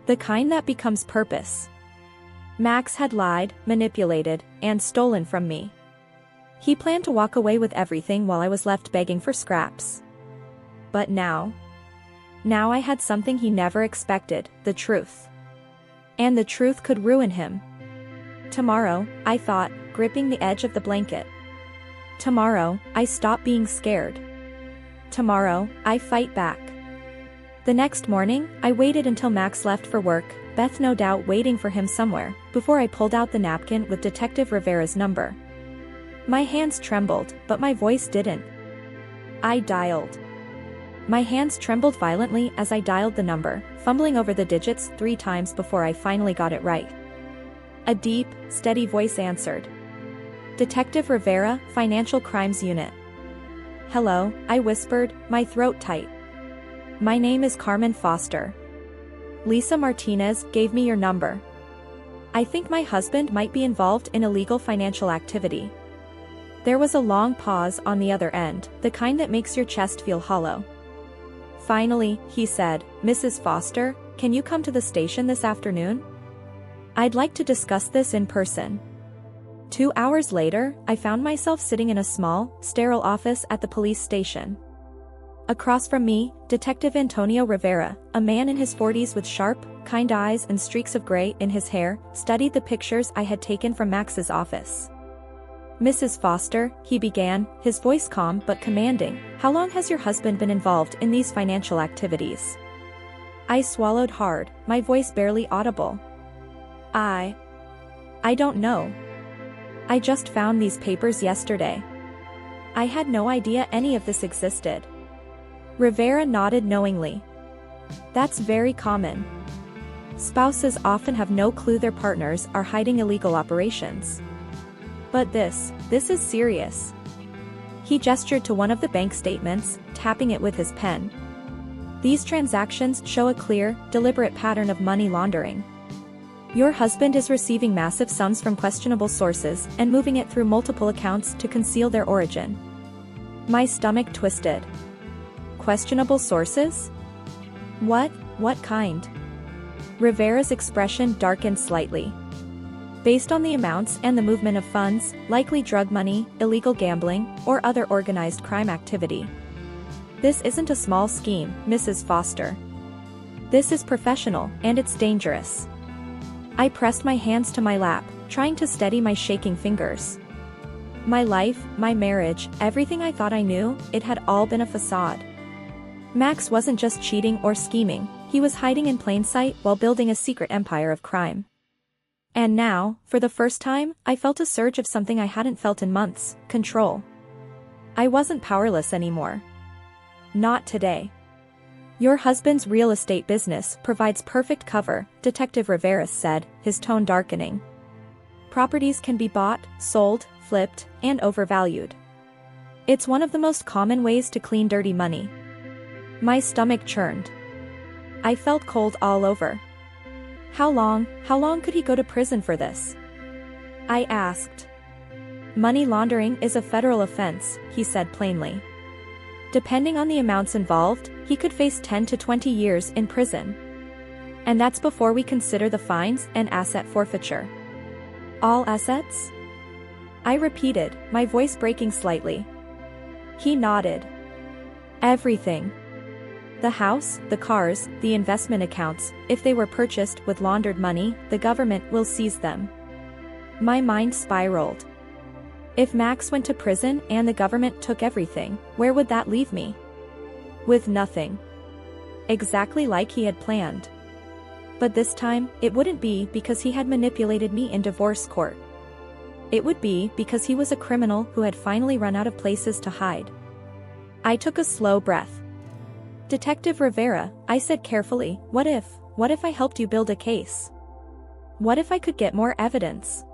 The kind that becomes purpose. Max had lied, manipulated, and stolen from me. He planned to walk away with everything while I was left begging for scraps. But now I had something he never expected, the truth. And the truth could ruin him. Tomorrow, I thought, gripping the edge of the blanket. Tomorrow, I stop being scared. Tomorrow, I fight back. The next morning, I waited until Max left for work, Beth no doubt waiting for him somewhere, before I pulled out the napkin with Detective Rivera's number. My hands trembled, but my voice didn't. I dialed. My hands trembled violently as I dialed the number, fumbling over the digits 3 times before I finally got it right. A deep, steady voice answered. Detective Rivera, Financial Crimes Unit. Hello, I whispered, my throat tight. My name is Carmen Foster. Lisa Martinez gave me your number. I think my husband might be involved in illegal financial activity. There was a long pause on the other end, the kind that makes your chest feel hollow. Finally, he said, Mrs. Foster, can you come to the station this afternoon? I'd like to discuss this in person. 2 hours later, I found myself sitting in a small, sterile office at the police station. Across from me, Detective Antonio Rivera, a man in his 40s with sharp, kind eyes and streaks of gray in his hair, studied the pictures I had taken from Max's office. Mrs. Foster, he began, his voice calm but commanding, how long has your husband been involved in these financial activities? I swallowed hard, my voice barely audible. I don't know. I just found these papers yesterday. I had no idea any of this existed. Rivera nodded knowingly. That's very common. Spouses often have no clue their partners are hiding illegal operations. But this is serious. He gestured to one of the bank statements, tapping it with his pen. These transactions show a clear, deliberate pattern of money laundering. Your husband is receiving massive sums from questionable sources and moving it through multiple accounts to conceal their origin. My stomach twisted. Questionable sources? What kind? Rivera's expression darkened slightly. Based on the amounts and the movement of funds, likely drug money, illegal gambling, or other organized crime activity. This isn't a small scheme, Mrs. Foster. This is professional, and it's dangerous. I pressed my hands to my lap, trying to steady my shaking fingers. My life, my marriage, everything I thought I knew, it had all been a facade. Max wasn't just cheating or scheming, he was hiding in plain sight while building a secret empire of crime. And now, for the first time, I felt a surge of something I hadn't felt in months, control. I wasn't powerless anymore. Not today. Your husband's real estate business provides perfect cover, Detective Rivera said, his tone darkening. Properties can be bought, sold, flipped, and overvalued. It's one of the most common ways to clean dirty money. My stomach churned. I felt cold all over. How long could he go to prison for this? I asked. Money laundering is a federal offense, he said plainly. Depending on the amounts involved, he could face 10 to 20 years in prison. And that's before we consider the fines and asset forfeiture. All assets? I repeated, my voice breaking slightly. He nodded. Everything. The house, the cars, the investment accounts, if they were purchased with laundered money, the government will seize them. My mind spiraled. If Max went to prison and the government took everything, where would that leave me? With nothing. Exactly like he had planned. But this time, it wouldn't be because he had manipulated me in divorce court. It would be because he was a criminal who had finally run out of places to hide. I took a slow breath. Detective Rivera, I said carefully, what if I helped you build a case? What if I could get more evidence?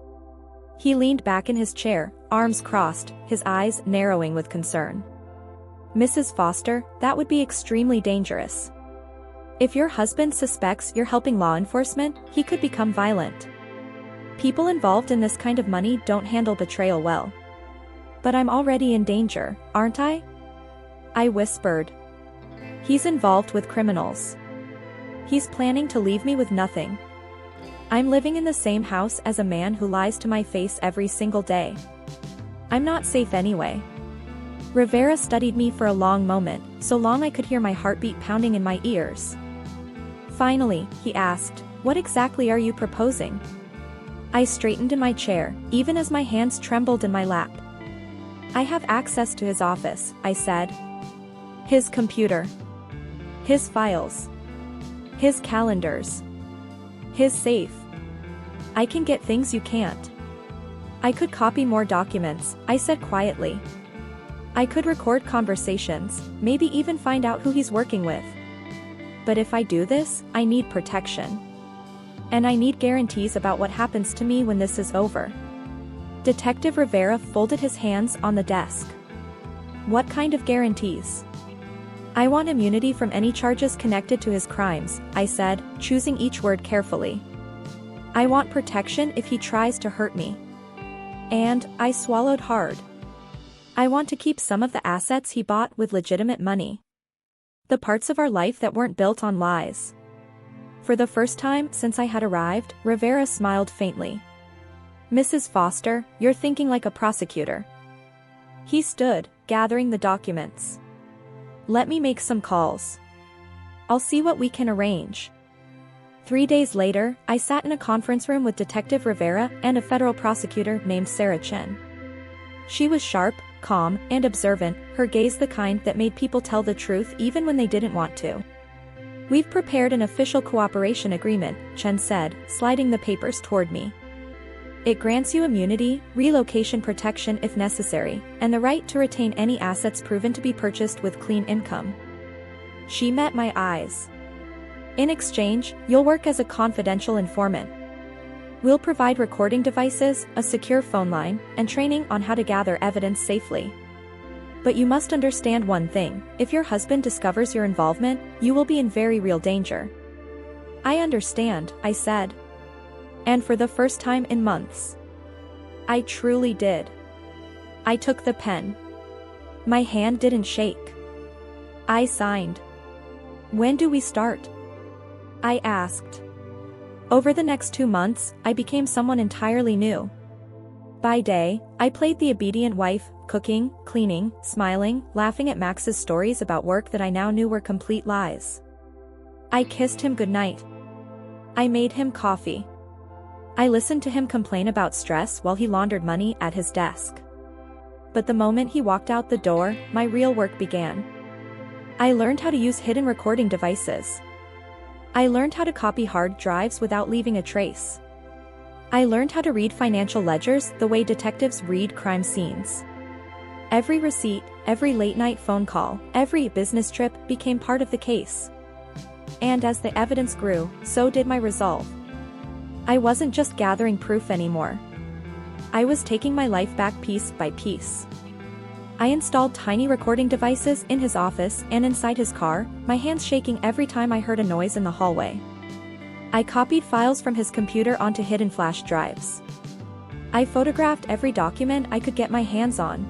He leaned back in his chair, arms crossed, his eyes narrowing with concern. Mrs. Foster, that would be extremely dangerous. If your husband suspects you're helping law enforcement, he could become violent. People involved in this kind of money don't handle betrayal well. But I'm already in danger, aren't I? I whispered. He's involved with criminals. He's planning to leave me with nothing. I'm living in the same house as a man who lies to my face every single day. I'm not safe anyway. Rivera studied me for a long moment, so long I could hear my heartbeat pounding in my ears. Finally, he asked, what exactly are you proposing? I straightened in my chair, even as my hands trembled in my lap. I have access to his office, I said. His computer. His files. His calendars. His safe. I can get things you can't. I could copy more documents, I said quietly. I could record conversations, maybe even find out who he's working with. But if I do this, I need protection. And I need guarantees about what happens to me when this is over. Detective Rivera folded his hands on the desk. What kind of guarantees? I want immunity from any charges connected to his crimes, I said, choosing each word carefully. I want protection if he tries to hurt me. And I swallowed hard. I want to keep some of the assets he bought with legitimate money. The parts of our life that weren't built on lies. For the first time since I had arrived, Rivera smiled faintly. Mrs. Foster, you're thinking like a prosecutor. He stood, gathering the documents. Let me make some calls. I'll see what we can arrange. 3 days later, I sat in a conference room with Detective Rivera and a federal prosecutor named Sarah Chen. She was sharp, calm, and observant, her gaze the kind that made people tell the truth even when they didn't want to. We've prepared an official cooperation agreement, Chen said, sliding the papers toward me. It grants you immunity, relocation protection if necessary, and the right to retain any assets proven to be purchased with clean income. She met my eyes. In exchange, you'll work as a confidential informant. We'll provide recording devices, a secure phone line, and training on how to gather evidence safely. But you must understand one thing, if your husband discovers your involvement, you will be in very real danger. I understand, I said. And for the first time in months. I truly did. I took the pen. My hand didn't shake. I signed. When do we start? I asked. Over the next 2 months, I became someone entirely new. By day, I played the obedient wife, cooking, cleaning, smiling, laughing at Max's stories about work that I now knew were complete lies. I kissed him goodnight. I made him coffee. I listened to him complain about stress while he laundered money at his desk. But the moment he walked out the door, my real work began. I learned how to use hidden recording devices. I learned how to copy hard drives without leaving a trace. I learned how to read financial ledgers the way detectives read crime scenes. Every receipt, every late-night phone call, every business trip became part of the case. And as the evidence grew, so did my resolve. I wasn't just gathering proof anymore. I was taking my life back piece by piece. I installed tiny recording devices in his office and inside his car, my hands shaking every time I heard a noise in the hallway. I copied files from his computer onto hidden flash drives. I photographed every document I could get my hands on.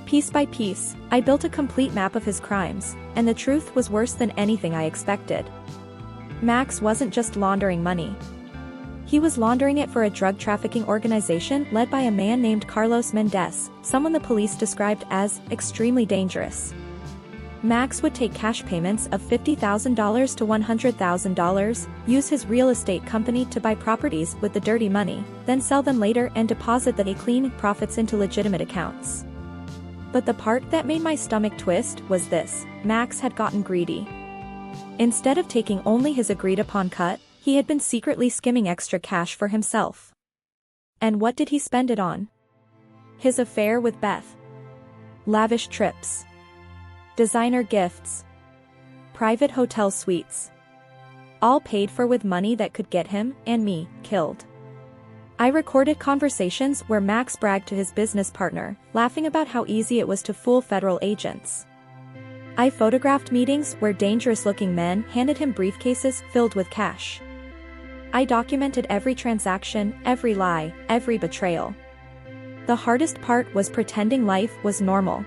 Piece by piece, I built a complete map of his crimes, and the truth was worse than anything I expected. Max wasn't just laundering money. He was laundering it for a drug trafficking organization led by a man named Carlos Mendez, someone the police described as extremely dangerous. Max would take cash payments of $50,000 to $100,000, use his real estate company to buy properties with the dirty money, then sell them later and deposit the clean profits into legitimate accounts. But the part that made my stomach twist was this: Max had gotten greedy. Instead of taking only his agreed-upon cut, he had been secretly skimming extra cash for himself. And what did he spend it on? His affair with Beth. Lavish trips. Designer gifts. Private hotel suites. All paid for with money that could get him, and me, killed. I recorded conversations where Max bragged to his business partner, laughing about how easy it was to fool federal agents. I photographed meetings where dangerous-looking men handed him briefcases filled with cash. I documented every transaction, every lie, every betrayal. The hardest part was pretending life was normal.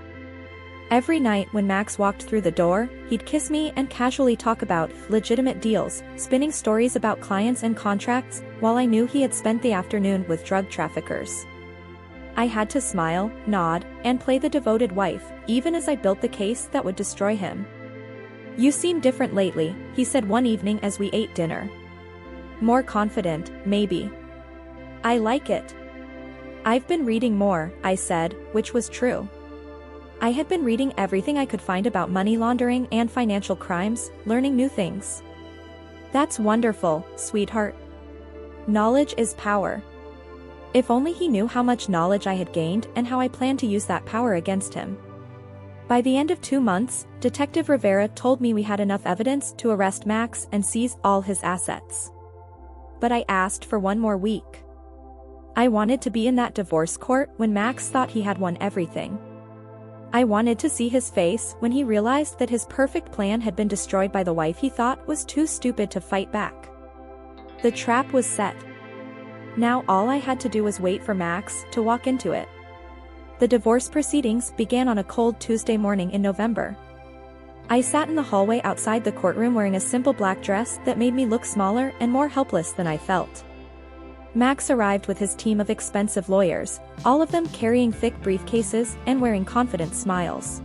Every night when Max walked through the door, he'd kiss me and casually talk about legitimate deals, spinning stories about clients and contracts, while I knew he had spent the afternoon with drug traffickers. I had to smile, nod, and play the devoted wife, even as I built the case that would destroy him. "You seem different lately," he said one evening as we ate dinner. "More confident, maybe." "I like it." "I've been reading more," I said, which was true. I had been reading everything I could find about money laundering and financial crimes, learning new things. "That's wonderful, sweetheart. Knowledge is power." If only he knew how much knowledge I had gained and how I planned to use that power against him. By the end of 2 months, Detective Rivera told me we had enough evidence to arrest Max and seize all his assets. But I asked for 1 more week. I wanted to be in that divorce court when Max thought he had won everything. I wanted to see his face when he realized that his perfect plan had been destroyed by the wife he thought was too stupid to fight back. The trap was set. Now all I had to do was wait for Max to walk into it. The divorce proceedings began on a cold Tuesday morning in November. I sat in the hallway outside the courtroom wearing a simple black dress that made me look smaller and more helpless than I felt. Max arrived with his team of expensive lawyers, all of them carrying thick briefcases and wearing confident smiles.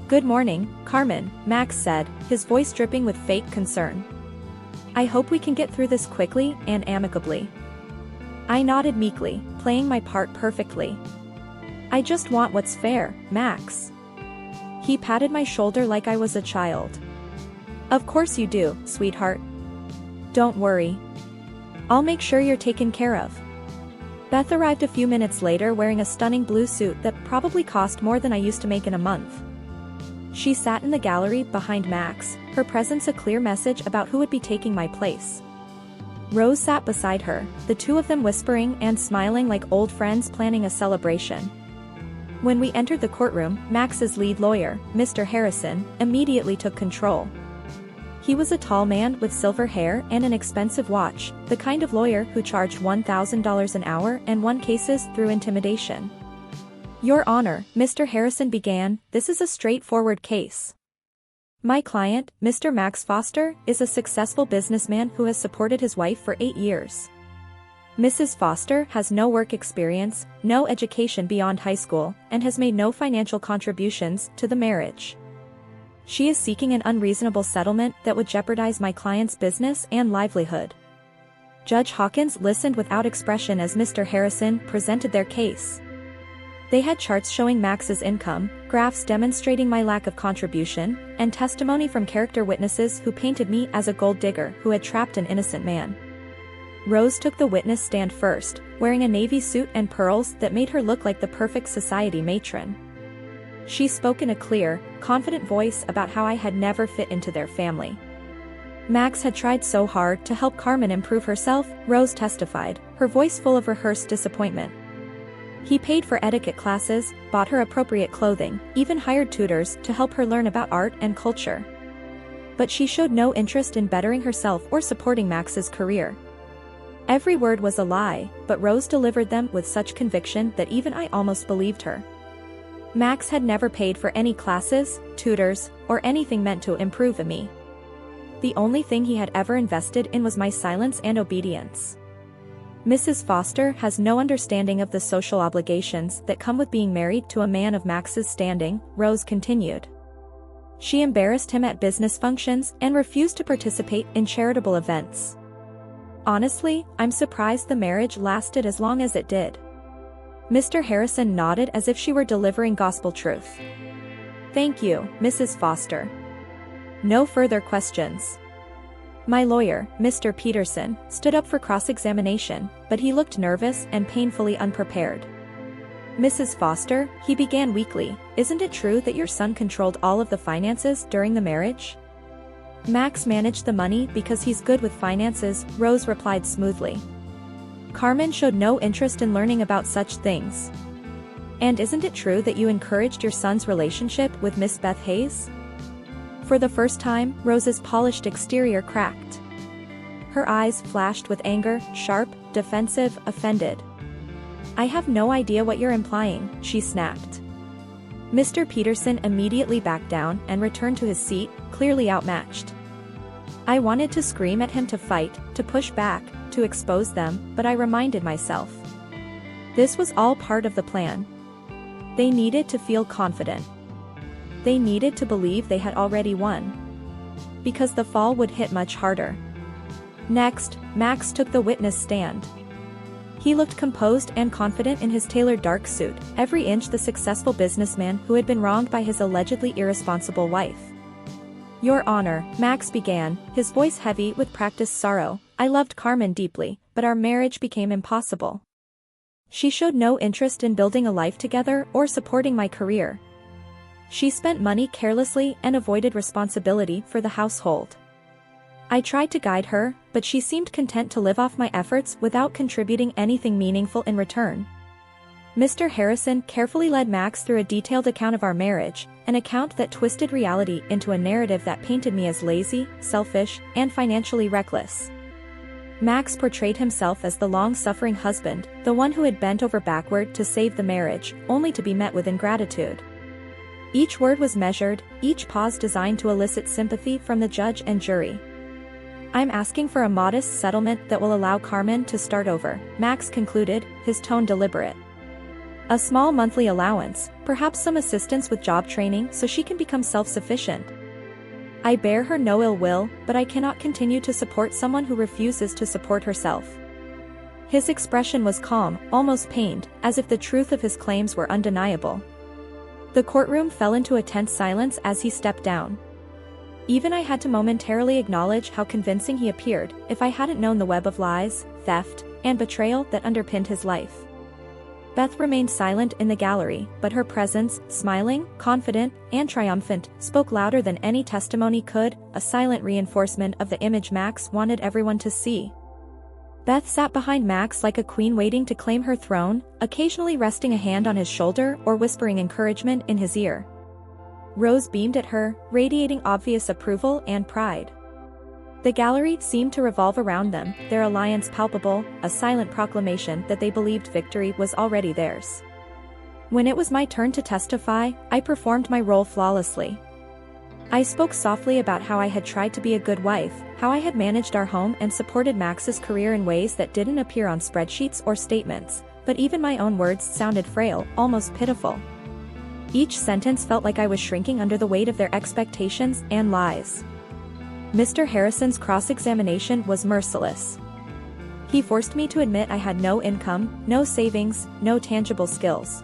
"Good morning, Carmen," Max said, his voice dripping with fake concern. "I hope we can get through this quickly and amicably." I nodded meekly, playing my part perfectly. "I just want what's fair, Max." He patted my shoulder like I was a child. "Of course you do, sweetheart. Don't worry. I'll make sure you're taken care of." Beth arrived a few minutes later wearing a stunning blue suit that probably cost more than I used to make in a month. She sat in the gallery behind Max, her presence a clear message about who would be taking my place. Rose sat beside her, the two of them whispering and smiling like old friends planning a celebration. When we entered the courtroom, Max's lead lawyer, Mr. Harrison, immediately took control. He was a tall man with silver hair and an expensive watch, the kind of lawyer who charged $1,000 an hour and won cases through intimidation. "Your Honor," Mr. Harrison began, "this is a straightforward case. My client, Mr. Max Foster, is a successful businessman who has supported his wife for 8 years. Mrs. Foster has no work experience, no education beyond high school, and has made no financial contributions to the marriage. She is seeking an unreasonable settlement that would jeopardize my client's business and livelihood." Judge Hawkins listened without expression as Mr. Harrison presented their case. They had charts showing Max's income, graphs demonstrating my lack of contribution, and testimony from character witnesses who painted me as a gold digger who had trapped an innocent man. Rose took the witness stand first, wearing a navy suit and pearls that made her look like the perfect society matron. She spoke in a clear, confident voice about how I had never fit into their family. Max had tried so hard to help Carmen improve herself, Rose testified, her voice full of rehearsed disappointment. He paid for etiquette classes, bought her appropriate clothing, even hired tutors to help her learn about art and culture. But she showed no interest in bettering herself or supporting Max's career. Every word was a lie, but Rose delivered them with such conviction that even I almost believed her. Max had never paid for any classes, tutors, or anything meant to improve me. The only thing he had ever invested in was my silence and obedience. Mrs. Foster has no understanding of the social obligations that come with being married to a man of Max's standing, Rose continued. She embarrassed him at business functions and refused to participate in charitable events. Honestly, I'm surprised the marriage lasted as long as it did. Mr. Harrison nodded as if she were delivering gospel truth. Thank you, Mrs. Foster. No further questions. My lawyer, Mr. Peterson, stood up for cross-examination, but he looked nervous and painfully unprepared. Mrs. Foster, he began weakly, isn't it true that your son controlled all of the finances during the marriage? Max managed the money because he's good with finances, Rose replied smoothly. Carmen showed no interest in learning about such things. And isn't it true that you encouraged your son's relationship with Miss Beth Hayes? For the first time, Rose's polished exterior cracked. Her eyes flashed with anger, sharp, defensive, offended. I have no idea what you're implying, she snapped. Mr. Peterson immediately backed down and returned to his seat, clearly outmatched. I wanted to scream at him to fight, to push back, to expose them, but I reminded myself. This was all part of the plan. They needed to feel confident. They needed to believe they had already won. Because the fall would hit much harder. Next, Max took the witness stand. He looked composed and confident in his tailored dark suit, every inch the successful businessman who had been wronged by his allegedly irresponsible wife. Your Honor, Max began, his voice heavy with practiced sorrow, I loved Carmen deeply, but our marriage became impossible. She showed no interest in building a life together or supporting my career. She spent money carelessly and avoided responsibility for the household. I tried to guide her, but she seemed content to live off my efforts without contributing anything meaningful in return. Mr. Harrison carefully led Max through a detailed account of our marriage, an account that twisted reality into a narrative that painted me as lazy, selfish, and financially reckless. Max portrayed himself as the long-suffering husband, the one who had bent over backward to save the marriage, only to be met with ingratitude. Each word was measured, each pause designed to elicit sympathy from the judge and jury. "I'm asking for a modest settlement that will allow Carmen to start over," Max concluded, his tone deliberate. "A small monthly allowance, perhaps some assistance with job training so she can become self-sufficient. I bear her no ill will, but I cannot continue to support someone who refuses to support herself." His expression was calm, almost pained, as if the truth of his claims were undeniable. The courtroom fell into a tense silence as he stepped down. Even I had to momentarily acknowledge how convincing he appeared, if I hadn't known the web of lies, theft, and betrayal that underpinned his life. Beth remained silent in the gallery, but her presence, smiling, confident, and triumphant, spoke louder than any testimony could, a silent reinforcement of the image Max wanted everyone to see. Beth sat behind Max like a queen waiting to claim her throne, occasionally resting a hand on his shoulder or whispering encouragement in his ear. Rose beamed at her, radiating obvious approval and pride. The gallery seemed to revolve around them, their alliance palpable, a silent proclamation that they believed victory was already theirs. When it was my turn to testify, I performed my role flawlessly. I spoke softly about how I had tried to be a good wife, how I had managed our home and supported Max's career in ways that didn't appear on spreadsheets or statements, but even my own words sounded frail, almost pitiful. Each sentence felt like I was shrinking under the weight of their expectations and lies. Mr. Harrison's cross-examination was merciless. He forced me to admit I had no income, no savings, no tangible skills.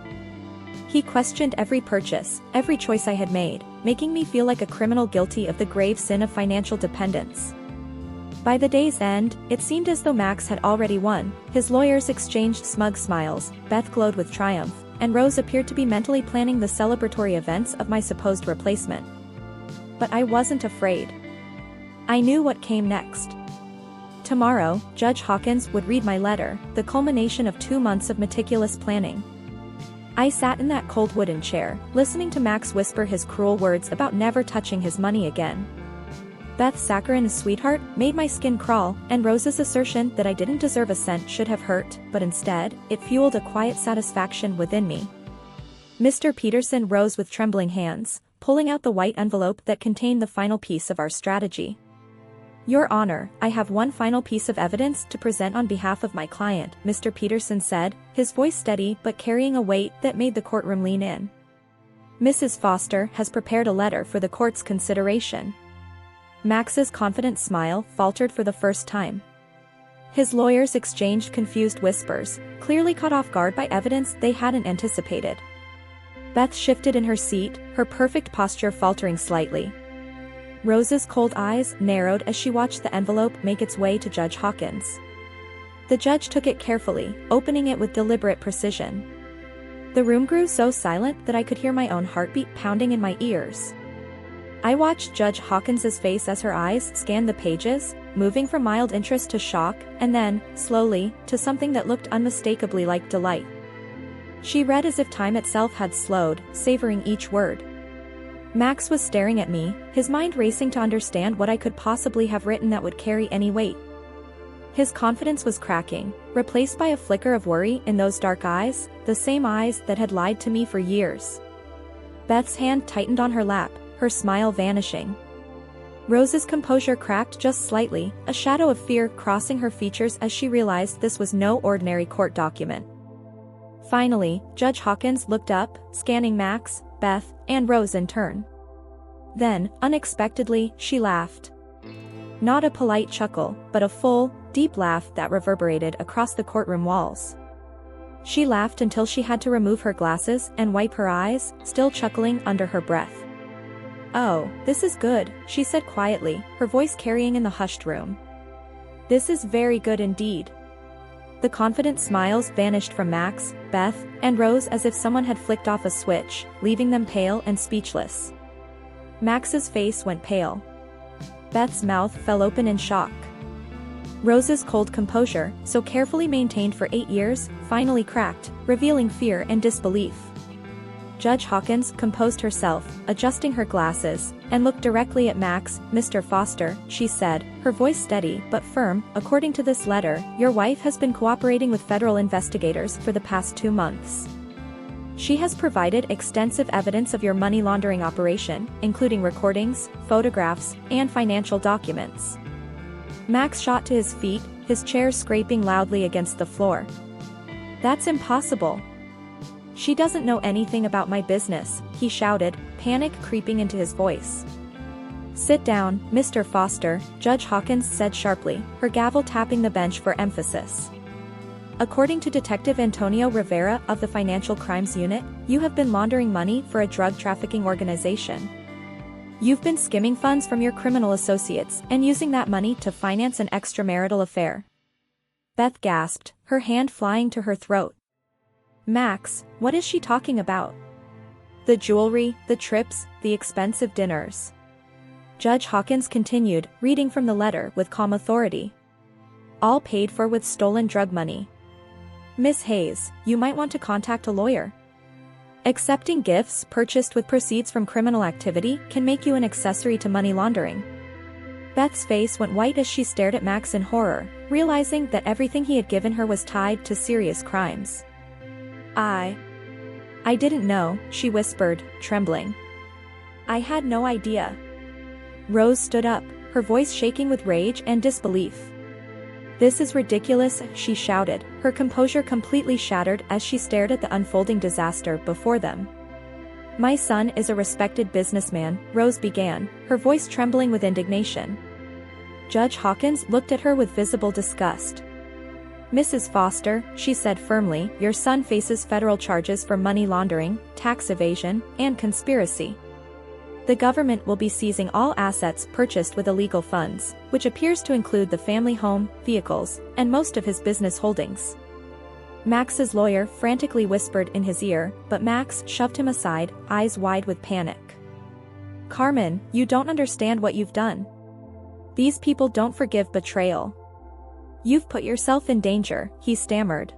He questioned every purchase, every choice I had made, making me feel like a criminal guilty of the grave sin of financial dependence. By the day's end, it seemed as though Max had already won. His lawyers exchanged smug smiles, Beth glowed with triumph, and Rose appeared to be mentally planning the celebratory events of my supposed replacement. But I wasn't afraid. I knew what came next. Tomorrow, Judge Hawkins would read my letter, the culmination of 2 months of meticulous planning. I sat in that cold wooden chair, listening to Max whisper his cruel words about never touching his money again. Beth's saccharine sweetheart made my skin crawl, and Rose's assertion that I didn't deserve a cent should have hurt, but instead, it fueled a quiet satisfaction within me. Mr. Peterson rose with trembling hands, pulling out the white envelope that contained the final piece of our strategy. "Your Honor, I have one final piece of evidence to present on behalf of my client," Mr. Peterson said, his voice steady but carrying a weight that made the courtroom lean in. "Mrs. Foster has prepared a letter for the court's consideration." Max's confident smile faltered for the first time. His lawyers exchanged confused whispers, clearly caught off guard by evidence they hadn't anticipated. Beth shifted in her seat, her perfect posture faltering slightly. Rose's cold eyes narrowed as she watched the envelope make its way to Judge Hawkins. The judge took it carefully, opening it with deliberate precision. The room grew so silent that I could hear my own heartbeat pounding in my ears. I watched Judge Hawkins's face as her eyes scanned the pages, moving from mild interest to shock, and then, slowly, to something that looked unmistakably like delight. She read as if time itself had slowed, savoring each word. Max was staring at me, his mind racing to understand what I could possibly have written that would carry any weight. His confidence was cracking, replaced by a flicker of worry in those dark eyes, the same eyes that had lied to me for years. Beth's hand tightened on her lap, her smile vanishing. Rose's composure cracked just slightly, a shadow of fear crossing her features as she realized this was no ordinary court document. Finally, Judge Hawkins looked up, scanning Max, Beth, and Rose in turn. Then, unexpectedly, she laughed. Not a polite chuckle, but a full, deep laugh that reverberated across the courtroom walls. She laughed until she had to remove her glasses and wipe her eyes, still chuckling under her breath. "Oh, this is good," she said quietly, her voice carrying in the hushed room. "This is very good indeed." The confident smiles vanished from Max, Beth, and Rose as if someone had flicked off a switch, leaving them pale and speechless. Max's face went pale. Beth's mouth fell open in shock. Rose's cold composure, so carefully maintained for 8 years, finally cracked, revealing fear and disbelief. Judge Hawkins composed herself, adjusting her glasses, and looked directly at Max. "Mr. Foster," she said, her voice steady but firm, "according to this letter, your wife has been cooperating with federal investigators for the past 2 months. She has provided extensive evidence of your money laundering operation, including recordings, photographs, and financial documents." Max shot to his feet, his chair scraping loudly against the floor. "That's impossible. She doesn't know anything about my business," he shouted, panic creeping into his voice. "Sit down, Mr. Foster," Judge Hawkins said sharply, her gavel tapping the bench for emphasis. "According to Detective Antonio Rivera of the Financial Crimes Unit, you have been laundering money for a drug trafficking organization. You've been skimming funds from your criminal associates and using that money to finance an extramarital affair." Beth gasped, her hand flying to her throat. "Max, what is she talking about? The jewelry, the trips, the expensive dinners." Judge Hawkins continued, reading from the letter with calm authority. "All paid for with stolen drug money. Miss Hayes, you might want to contact a lawyer. Accepting gifts purchased with proceeds from criminal activity can make you an accessory to money laundering." Beth's face went white as she stared at Max in horror, realizing that everything he had given her was tied to serious crimes. I didn't know," she whispered, trembling. "I had no idea." Rose stood up, her voice shaking with rage and disbelief. "This is ridiculous," she shouted, her composure completely shattered as she stared at the unfolding disaster before them. "My son is a respected businessman," Rose began, her voice trembling with indignation. Judge Hawkins looked at her with visible disgust. "Mrs. Foster," she said firmly, "your son faces federal charges for money laundering, tax evasion, and conspiracy. The government will be seizing all assets purchased with illegal funds, which appears to include the family home, vehicles, and most of his business holdings." Max's lawyer frantically whispered in his ear, but Max shoved him aside, eyes wide with panic. "Carmen, you don't understand what you've done. These people don't forgive betrayal. You've put yourself in danger," he stammered.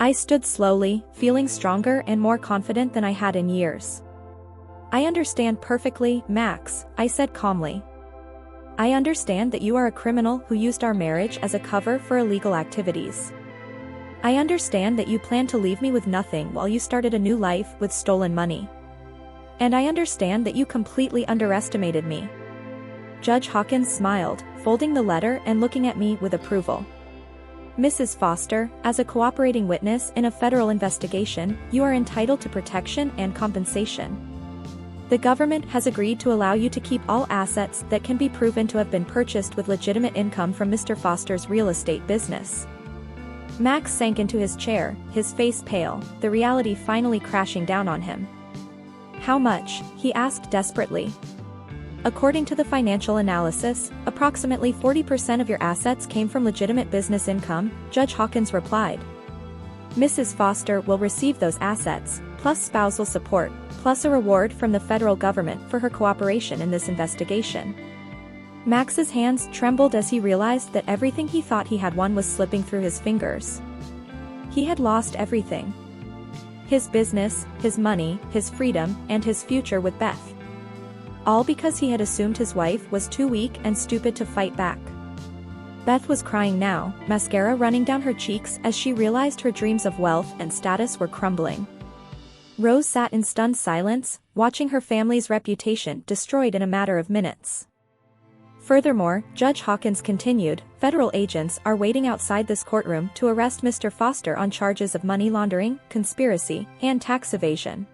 I stood slowly, feeling stronger and more confident than I had in years. "I understand perfectly, Max," I said calmly. "I understand that you are a criminal who used our marriage as a cover for illegal activities. I understand that you planned to leave me with nothing while you started a new life with stolen money. And I understand that you completely underestimated me." Judge Hawkins smiled, folding the letter and looking at me with approval. "Mrs. Foster, as a cooperating witness in a federal investigation, you are entitled to protection and compensation. The government has agreed to allow you to keep all assets that can be proven to have been purchased with legitimate income from Mr. Foster's real estate business." Max sank into his chair, his face pale, the reality finally crashing down on him. "How much?" he asked desperately. "According to the financial analysis, approximately 40% of your assets came from legitimate business income," Judge Hawkins replied. "Mrs. Foster will receive those assets, plus spousal support, plus a reward from the federal government for her cooperation in this investigation." Max's hands trembled as he realized that everything he thought he had won was slipping through his fingers. He had lost everything. His business, his money, his freedom, and his future with Beth. All because he had assumed his wife was too weak and stupid to fight back. Beth was crying now, mascara running down her cheeks as she realized her dreams of wealth and status were crumbling. Rose sat in stunned silence, watching her family's reputation destroyed in a matter of minutes. Furthermore, Judge Hawkins continued, "Federal agents are waiting outside this courtroom to arrest Mr. Foster on charges of money laundering, conspiracy, and tax evasion.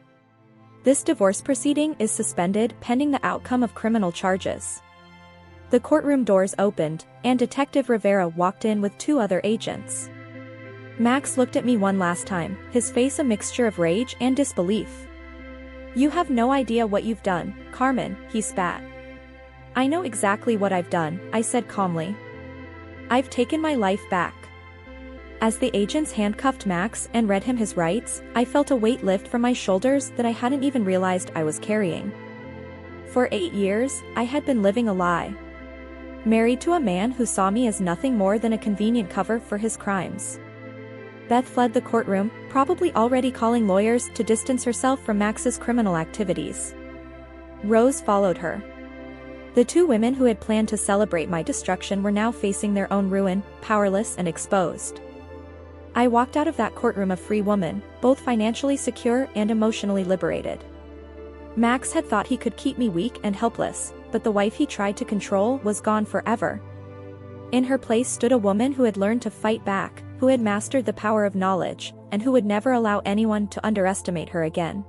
This divorce proceeding is suspended pending the outcome of criminal charges." The courtroom doors opened, and Detective Rivera walked in with 2 other agents. Max looked at me one last time, his face a mixture of rage and disbelief. "You have no idea what you've done, Carmen," he spat. "I know exactly what I've done," I said calmly. "I've taken my life back." As the agents handcuffed Max and read him his rights, I felt a weight lift from my shoulders that I hadn't even realized I was carrying. For 8 years, I had been living a lie. Married to a man who saw me as nothing more than a convenient cover for his crimes. Beth fled the courtroom, probably already calling lawyers to distance herself from Max's criminal activities. Rose followed her. The two women who had planned to celebrate my destruction were now facing their own ruin, powerless and exposed. I walked out of that courtroom a free woman, both financially secure and emotionally liberated. Max had thought he could keep me weak and helpless, but the wife he tried to control was gone forever. In her place stood a woman who had learned to fight back, who had mastered the power of knowledge, and who would never allow anyone to underestimate her again.